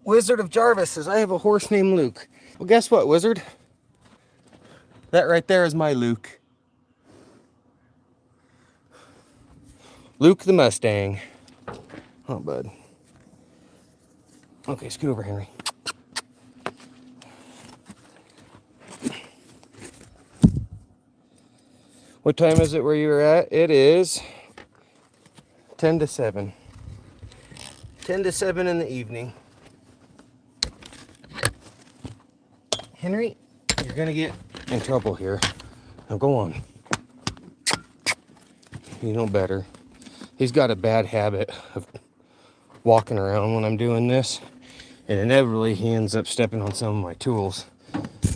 Wizard of Jarvis says, I have a horse named Luke. Well, guess what, Wizard? That right there is my Luke. Luke the Mustang. Oh, bud. Okay, scoot over, Henry. What time is it where you're at? It is 10 to 7. 10 to 7 in the evening. Henry, you're going to get in trouble here. Now go on. You know better. He's got a bad habit of walking around when I'm doing this, and inevitably he ends up stepping on some of my tools.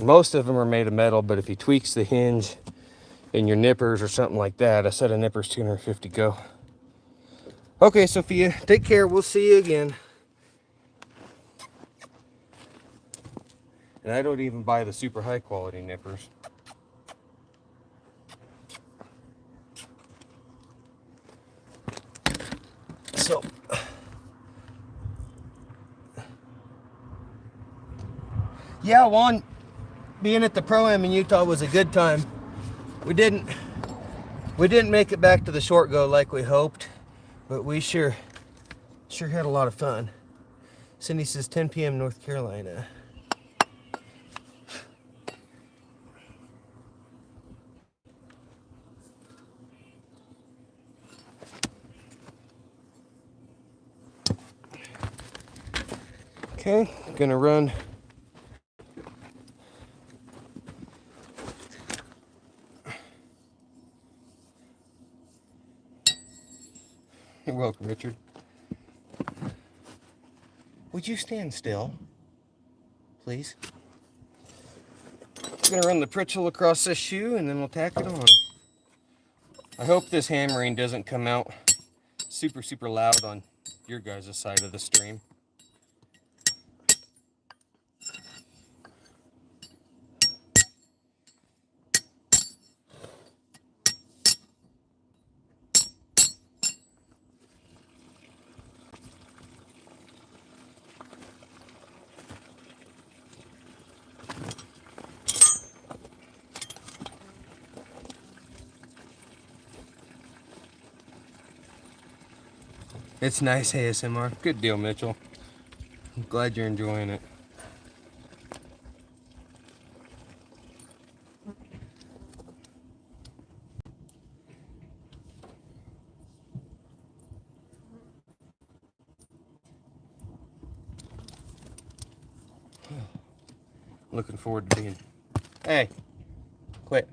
Most of them are made of metal, but if he tweaks the hinge in your nippers or something like that, a set of nippers, $250 go. Okay, Sophia, take care. We'll see you again. And I don't even buy the super high quality nippers. So yeah, Juan, being at the Pro-Am in Utah was a good time. We didn't make it back to the short go like we hoped, but we sure had a lot of fun. Cindy says 10 p.m. North Carolina. Okay, gonna run. You're welcome, Richard. Would you stand still, please? I'm gonna run the Pritchel across this shoe and then we'll tack it on. I hope this hammering doesn't come out super, super loud on your guys' side of the stream. It's nice ASMR. Good deal, Mitchell. I'm glad you're enjoying it. Looking forward to being... Hey! Quit.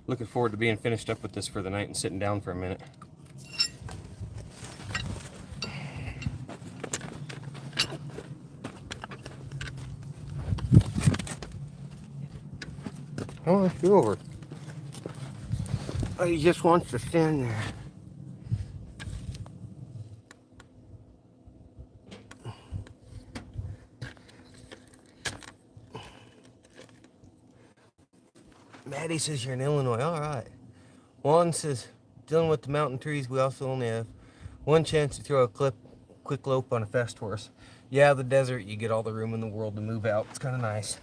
Looking forward to being finished up with this for the night and sitting down for a minute. Oh, let's go over. Oh, he just wants to stand there. Maddie says you're in Illinois. All right. Juan says, dealing with the mountain trees, we also only have one chance to throw a quick lope on a fast horse. Yeah, the desert, you get all the room in the world to move out. It's kind of nice.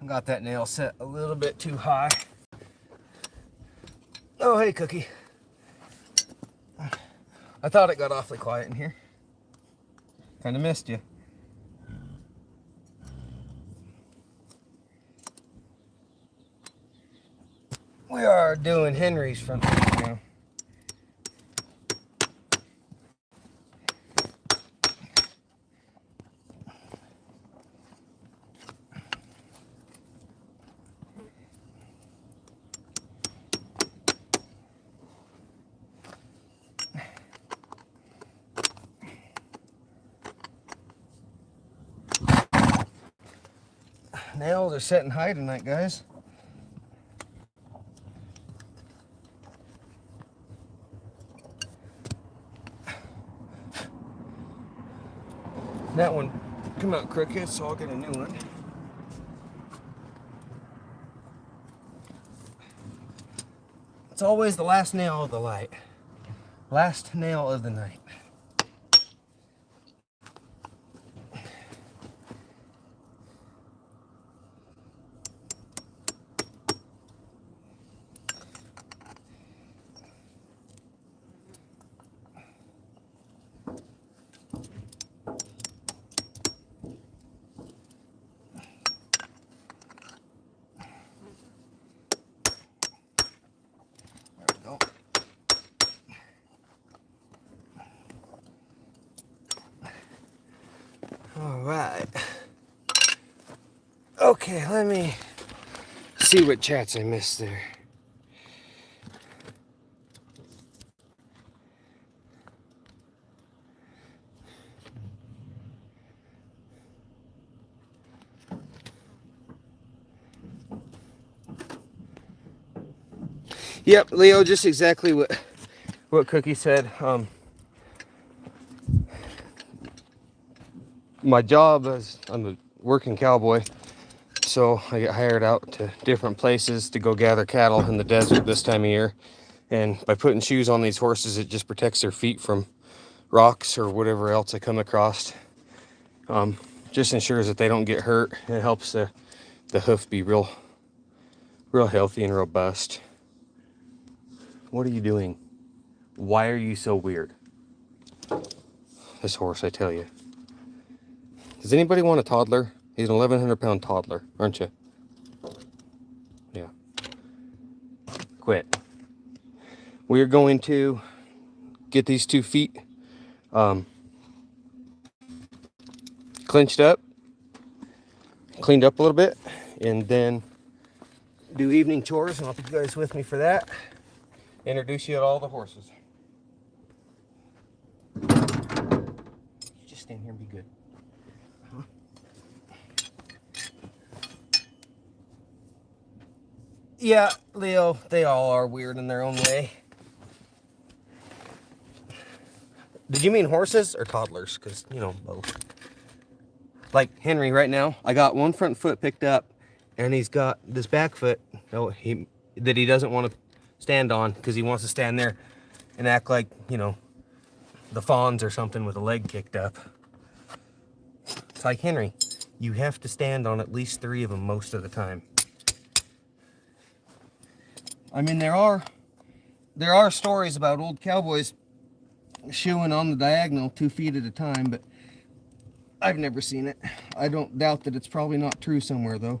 I got that nail set a little bit too high. Oh, hey, Cookie. I thought it got awfully quiet in here. Kind of missed you. We are doing Henry's front feet now. nails are setting high tonight, guys. That one come out crooked, so I'll get a new one. It's always the last nail of the light. Last nail of the night. All right. Okay, let me see what chats I missed there. Yep, Leo, just exactly what Cookie said. My job is I'm a working cowboy, so I get hired out to different places to go gather cattle in the desert this time of year. And by putting shoes on these horses, it just protects their feet from rocks or whatever else I come across. Just ensures that they don't get hurt. It helps the hoof be real healthy and robust. What are you doing? Why are you so weird? This horse, I tell you. Does anybody want a toddler? He's an 1,100-pound toddler, aren't you? Yeah. Quit. We're going to get these 2 feet clinched up, cleaned up a little bit, and then do evening chores, and I'll take you guys with me for that. Introduce you to all the horses. Just stand here and be good. Yeah, Leo, they all are weird in their own way. Did you mean horses or toddlers? Because, you know, both. Like Henry right now, I got one front foot picked up, and he's got this back foot that he doesn't want to stand on because he wants to stand there and act like, you know, the fawns or something with a leg kicked up. It's like, Henry, you have to stand on at least 3 of them most of the time. I mean, there are stories about old cowboys shoeing on the diagonal 2 feet at a time, but I've never seen it. I don't doubt that it's probably not true somewhere, though.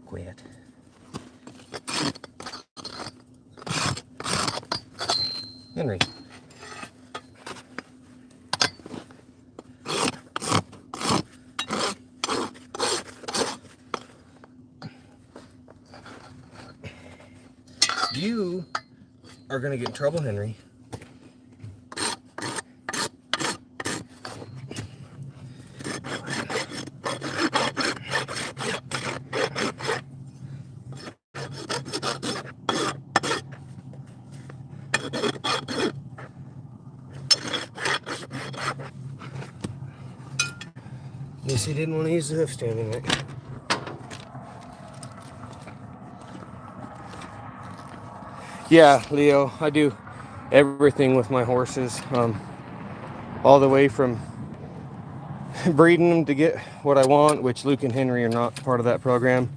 Quit. Henry. You are going to get in trouble, Henry. Guess he didn't want to use the hoof stand tonight. Yeah, Leo, I do everything with my horses, all the way from breeding them to get what I want, which Luke and Henry are not part of that program,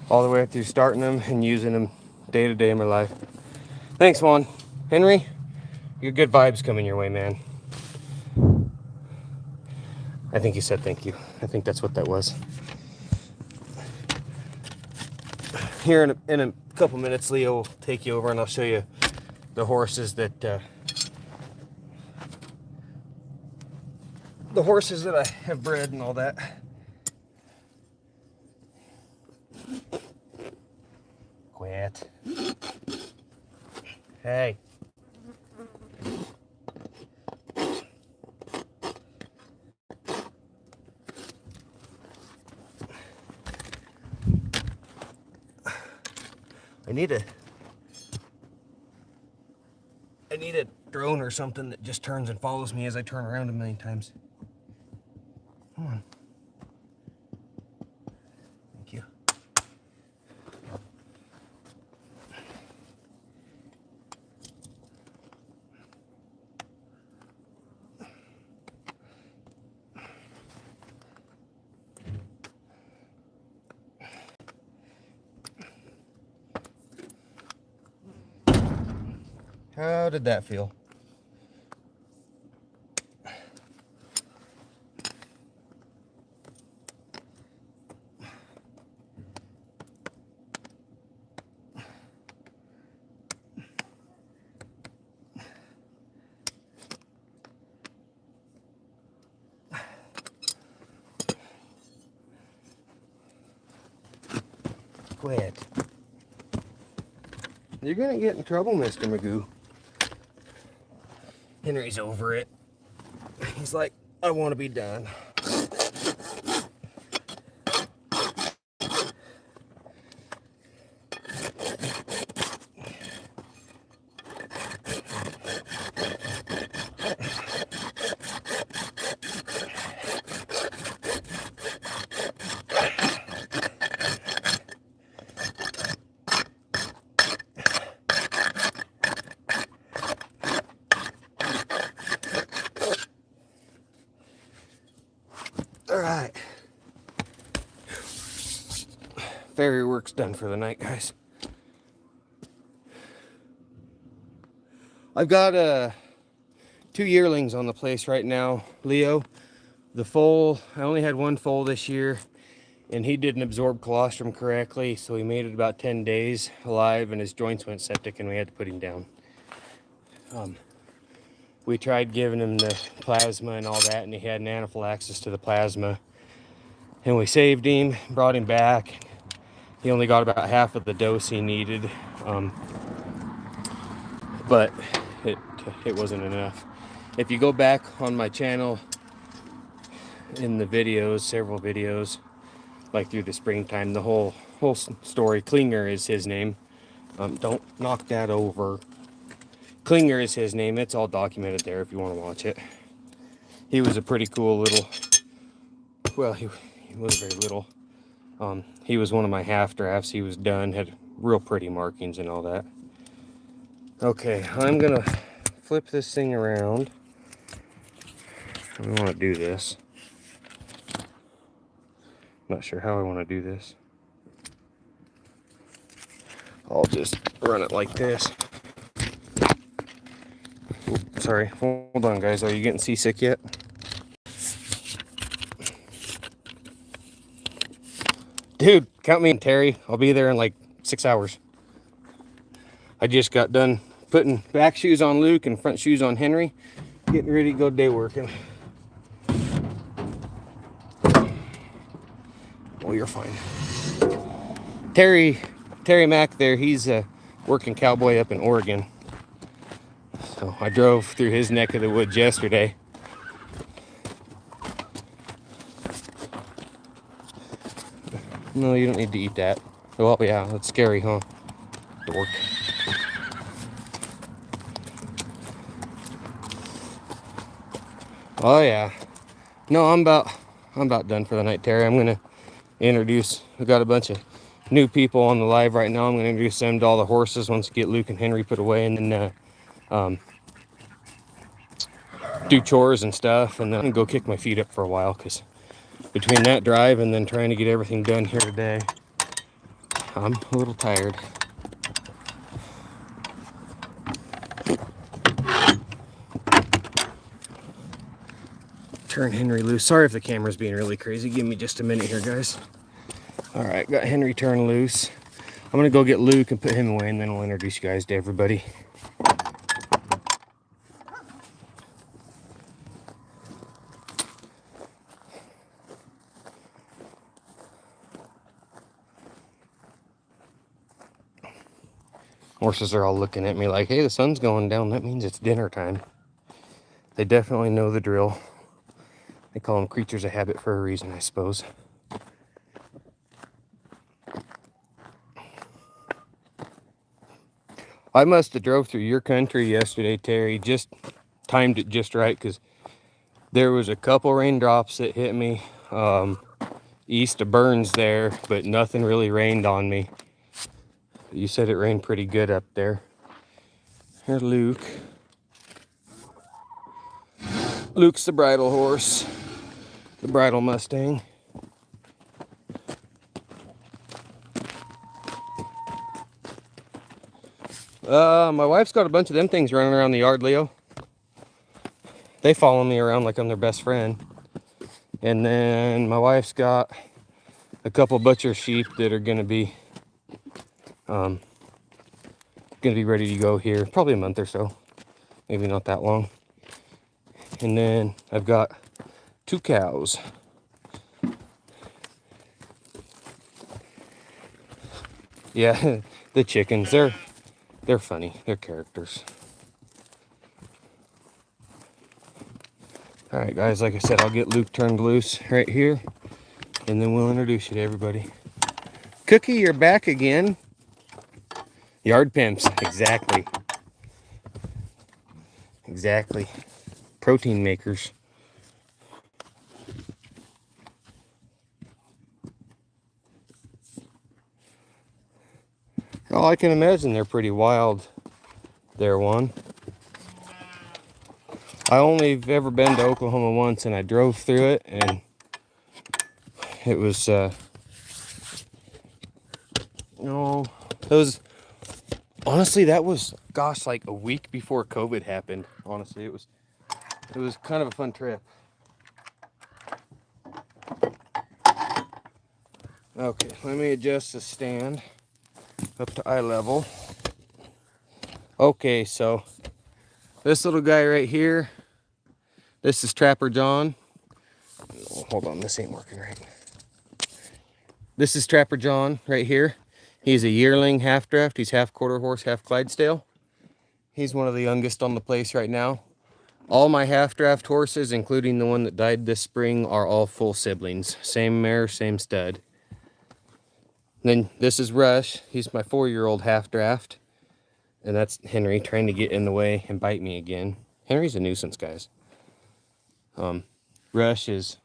all the way through starting them and using them day to day in my life. Thanks, Juan. Henry, your good vibes coming your way, man. I think he said thank you. I think that's what that was. Here in a couple minutes, Leo will take you over and I'll show you the horses that I have bred and all that. Quit. Hey. I need a drone or something that just turns and follows me as I turn around a million times. Come on. Thank you. How did that feel? Quit. You're gonna get in trouble, Mr. Magoo. Henry's over it. He's like, I want to be done. All right. Farrier work's done for the night, guys. I've got 2 yearlings on the place right now. Leo, the foal, I only had 1 foal this year, and he didn't absorb colostrum correctly, so he made it about 10 days alive, and his joints went septic, and we had to put him down. We tried giving him the plasma and all that, and he had an anaphylaxis to the plasma. And we saved him, brought him back. He only got about half of the dose he needed, but it wasn't enough. If you go back on my channel in the videos, several videos, like through the springtime, the whole story. Klinger is his name. Don't knock that over. Klinger is his name. It's all documented there if you want to watch it. He was a pretty cool little, well, he was very little. He was one of my half drafts. He was done, had real pretty markings and all that. Okay, I'm gonna flip this thing around. I want to do this. Not sure how I want to do this. I'll just run it like this. Oops, sorry, hold on guys, are you getting seasick yet? Dude, count me in, Terry. I'll be there in like 6 hours. I just got done putting back shoes on Luke and front shoes on Henry. Getting ready to go day working. Oh, you're fine. Terry Mack there, he's a working cowboy up in Oregon. So I drove through his neck of the woods yesterday. No, you don't need to eat that. Well, yeah, that's scary, huh? Dork. Oh yeah. No, I'm about done for the night, Terry. I'm gonna introduce. We got a bunch of new people on the live right now. I'm gonna introduce them to all the horses once we get Luke and Henry put away, and then do chores and stuff, and then go kick my feet up for a while, because between that drive and then trying to get everything done here today, I'm a little tired. Turn Henry loose. Sorry if the camera's being really crazy. Give me just a minute here, guys. All right, got Henry turned loose. I'm gonna go get Luke and put him away, and then I'll introduce you guys to everybody. Horses are all looking at me like, hey, the sun's going down. That means it's dinner time. They definitely know the drill. They call them creatures of habit for a reason, I suppose. I must have drove through your country yesterday, Terry. Just timed it just right, because there was a couple raindrops that hit me east of Burns there, but nothing really rained on me. You said it rained pretty good up there. Here's Luke. Luke's the bridle horse, the bridle Mustang. My wife's got a bunch of them things running around the yard, Leo. They follow me around like I'm their best friend. And then my wife's got a couple butcher sheep that are gonna be ready to go here, probably a month or so, maybe not that long. And then I've got 2 cows. Yeah, the chickens, they're funny, they're characters. All right, guys, like I said, I'll get Luke turned loose right here, and then we'll introduce you to everybody. Cookie, you're back again. Yard pimps, exactly. Exactly. Protein makers. Oh, I can imagine they're pretty wild there, one. I only ever been to Oklahoma once, and I drove through it, and it was, honestly, that was, gosh, like a week before COVID happened. Honestly, it was kind of a fun trip. Okay, let me adjust the stand up to eye level. Okay, so this little guy right here, this is Trapper John. Oh, hold on, this ain't working right. This is Trapper John right here. He's a yearling half draft. He's half quarter horse, half Clydesdale. He's one of the youngest on the place right now. All my half draft horses, including the one that died this spring, are all full siblings. Same mare, same stud. Then this is Rush. He's my 4-year-old half draft. And that's Henry trying to get in the way and bite me again. Henry's a nuisance, guys. Rush is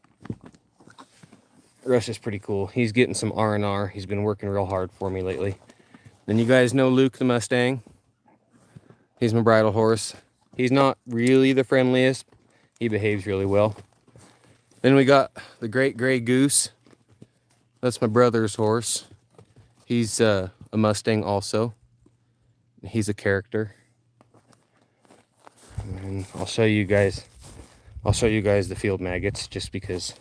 pretty cool. He's getting some R&R. He's been working real hard for me lately. Then you guys know Luke the Mustang. He's my bridle horse. He's not really the friendliest. He behaves really well. Then we got the Great Gray Goose. That's my brother's horse. He's a Mustang also. He's a character. And I'll show you guys the field maggots just because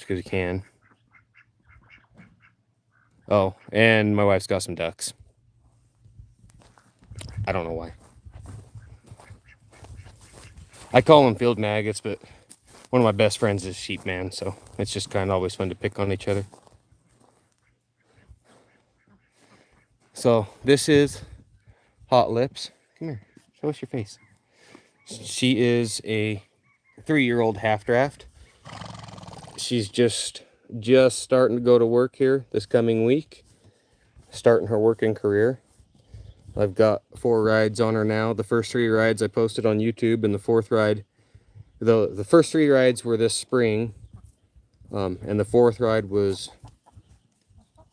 we can. Oh, and my wife's got some ducks. I don't know why. I call them field maggots, but one of my best friends is sheep man, so it's just kind of always fun to pick on each other. So this is Hot Lips. Come here, show us your face. She is a 3-year-old half draft. She's just starting to go to work here this coming week, starting her working career. I've got 4 rides on her now. The first 3 rides I posted on YouTube, and the 4th ride, the first 3 rides were this spring, and the 4th ride was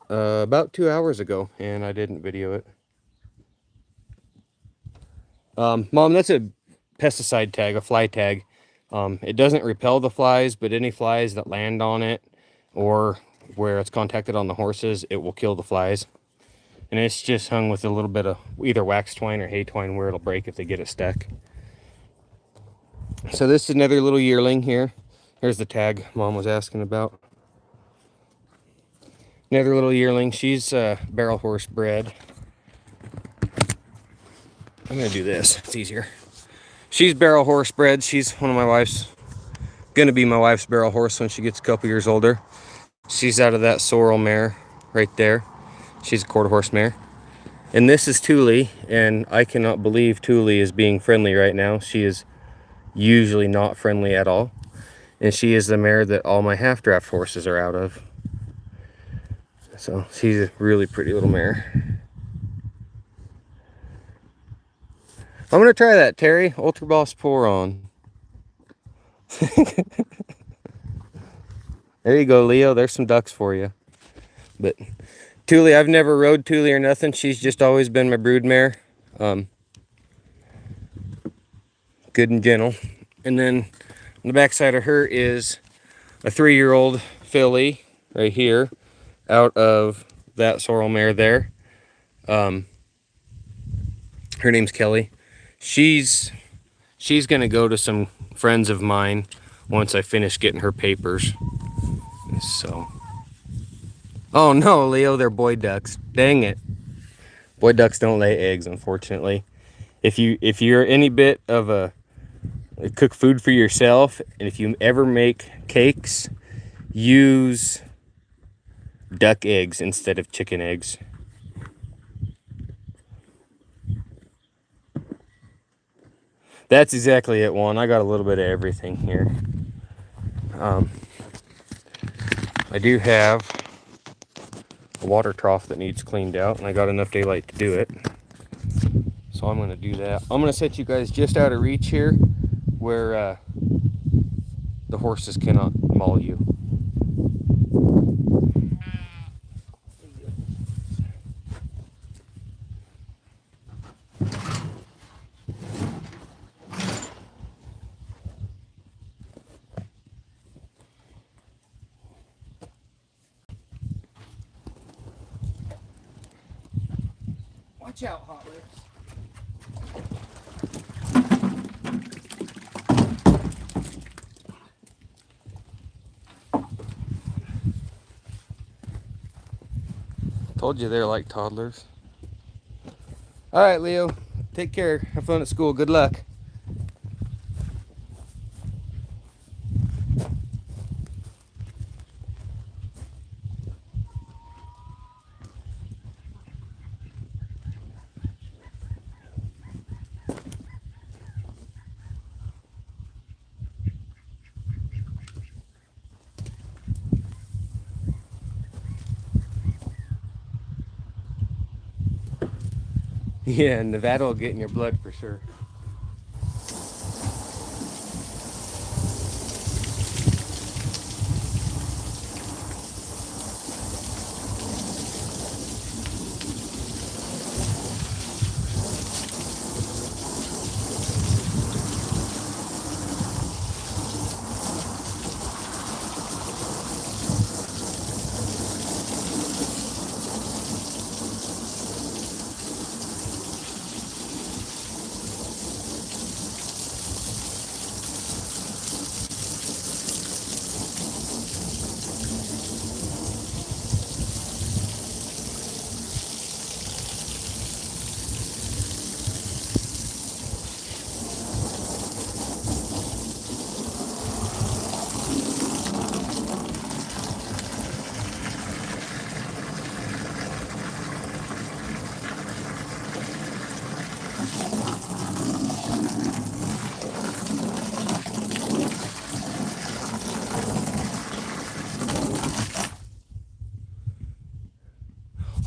about 2 hours ago, and I didn't video it. Mom, that's a pesticide tag, a fly tag. It doesn't repel the flies, but any flies that land on it or where it's contacted on the horses, it will kill the flies. And it's just hung with a little bit of either wax twine or hay twine where it'll break if they get it stuck. So this is another little yearling here. Here's the tag Mom was asking about. Another little yearling. She's barrel horse bred. I'm gonna do this, it's easier. She's barrel horse bred. She's one of my wife's, gonna be my wife's barrel horse when she gets a couple years older. She's out of that sorrel mare right there. She's a quarter horse mare. And this is Thule, and I cannot believe Thule is being friendly right now. She is usually not friendly at all. And she is the mare that all my half draft horses are out of. So she's a really pretty little mare. I'm gonna try that, Terry. Ultra Boss Pour On. There you go, Leo. There's some ducks for you. But Thule, I've never rode Thule or nothing. She's just always been my brood mare. Good and gentle. And then on the backside of her is a 3-year-old filly right here out of that sorrel mare there. Her name's Kelly. She's gonna go to some friends of mine once I finish getting her papers. So, oh no, Leo, they're boy ducks. Dang it. Boy ducks don't lay eggs, unfortunately. If you're any bit of a cook food for yourself, and if you ever make cakes, use duck eggs instead of chicken eggs. That's exactly it, Juan. I got a little bit of everything here. I do have a water trough that needs cleaned out, and I got enough daylight to do it. So I'm going to do that. I'm going to set you guys just out of reach here where the horses cannot maul you. Watch out, Hot Lips. Told you they're like toddlers. All right, Leo. Take care. Have fun at school. Good luck. Yeah, Nevada will get in your blood for sure.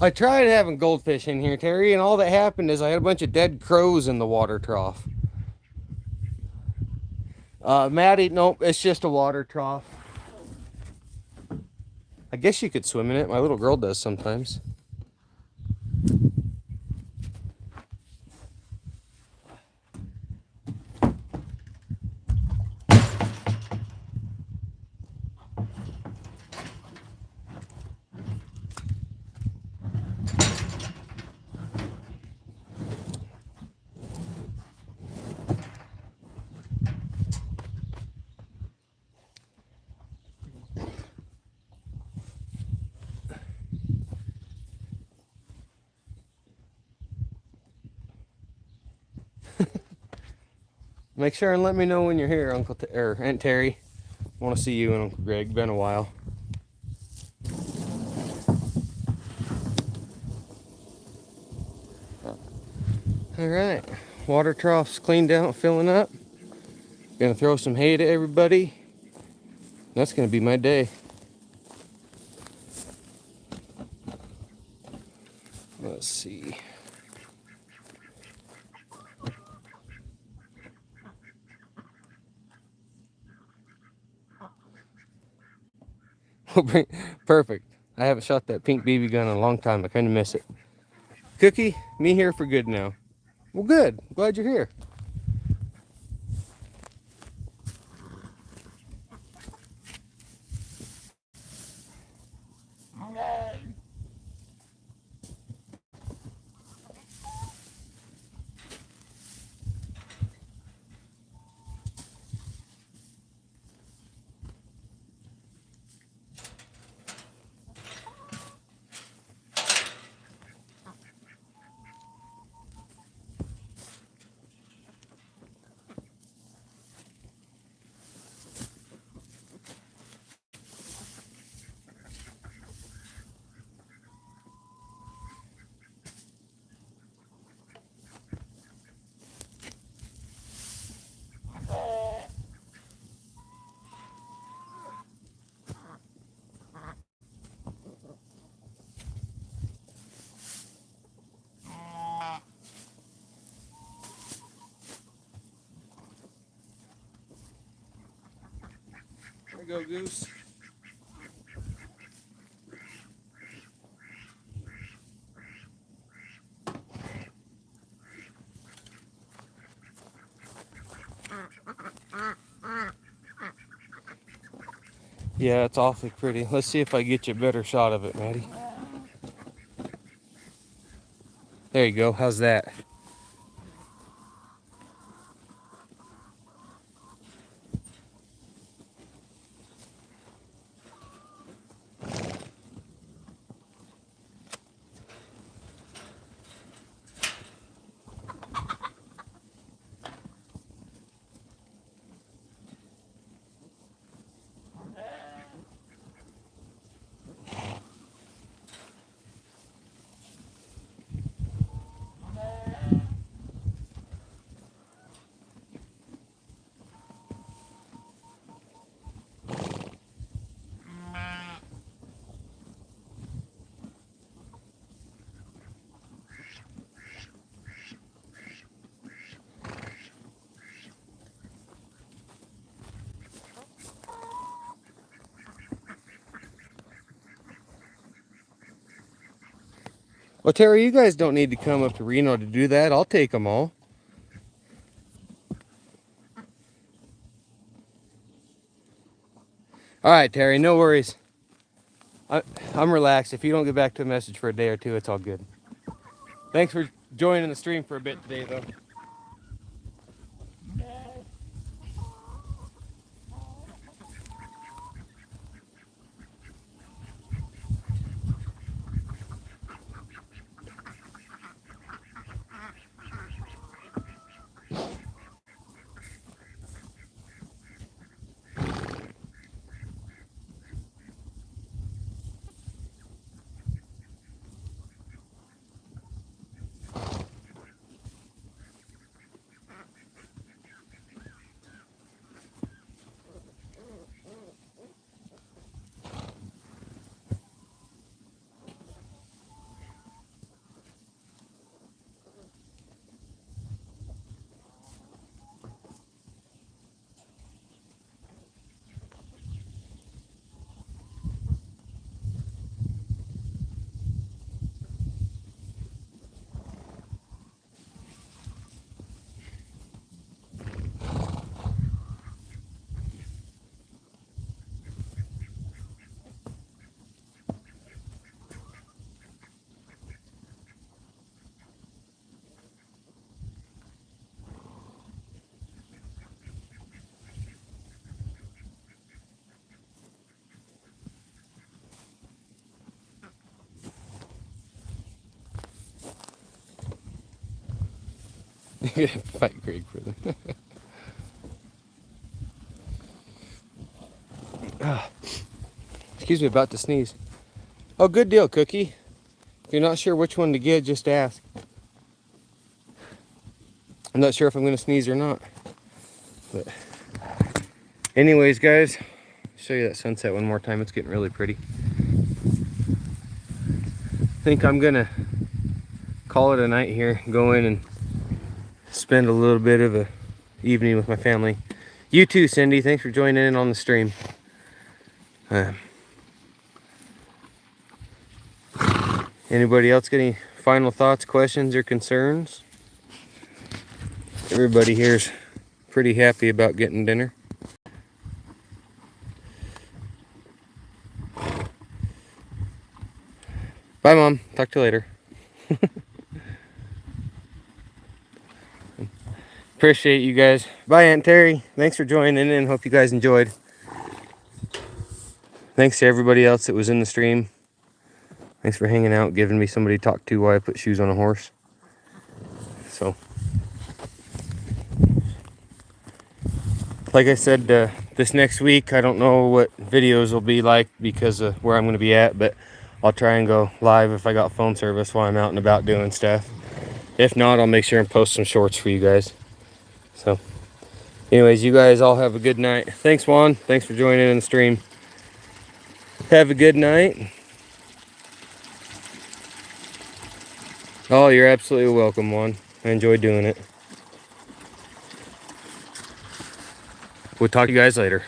I tried having goldfish in here, Terry, and all that happened is I had a bunch of dead crows in the water trough. Maddie, nope, it's just a water trough. I guess you could swim in it. My little girl does sometimes. Make sure and let me know when you're here, or Aunt Terry. I want to see you and Uncle Greg. Been a while. All right, water trough's cleaned out, filling up. Gonna throw some hay to everybody. That's gonna be my day. Let's see. Perfect. I haven't shot that pink BB gun in a long time. I kind of miss it. Cookie, me here for good now. Well, good. Glad you're here. There you go, Goose. Yeah, it's awfully pretty. Let's see if I get you a better shot of it, Maddie. There you go. How's that? Well, Terry, you guys don't need to come up to Reno to do that. I'll take them all. All right, Terry, no worries. I'm relaxed. If you don't get back to a message for a day or two, it's all good. Thanks for joining the stream for a bit today, though. You're gonna fight Greg for them. Excuse me, about to sneeze. Oh, good deal, Cookie. If you're not sure which one to get, just ask. I'm not sure if I'm going to sneeze or not. But anyways, guys, show you that sunset one more time. It's getting really pretty. I think I'm going to call it a night here. Go in and spend a little bit of a evening with my family. You too, Cindy. Thanks for joining in on the stream. Anybody else got any final thoughts, questions, or concerns? Everybody here's pretty happy about getting dinner. Bye, Mom. Talk to you later. Appreciate you guys. Bye, Aunt Terry. Thanks for joining in. Hope you guys enjoyed. Thanks to everybody else that was in the stream. Thanks for hanging out, giving me somebody to talk to while I put shoes on a horse. So, like I said, this next week, I don't know what videos will be like because of where I'm going to be at, but I'll try and go live if I got phone service while I'm out and about doing stuff. If not, I'll make sure and post some shorts for you guys. So, anyways, you guys all have a good night. Thanks, Juan. Thanks for joining in the stream. Have a good night. Oh, you're absolutely welcome, Juan. I enjoyed doing it. We'll talk to you guys later.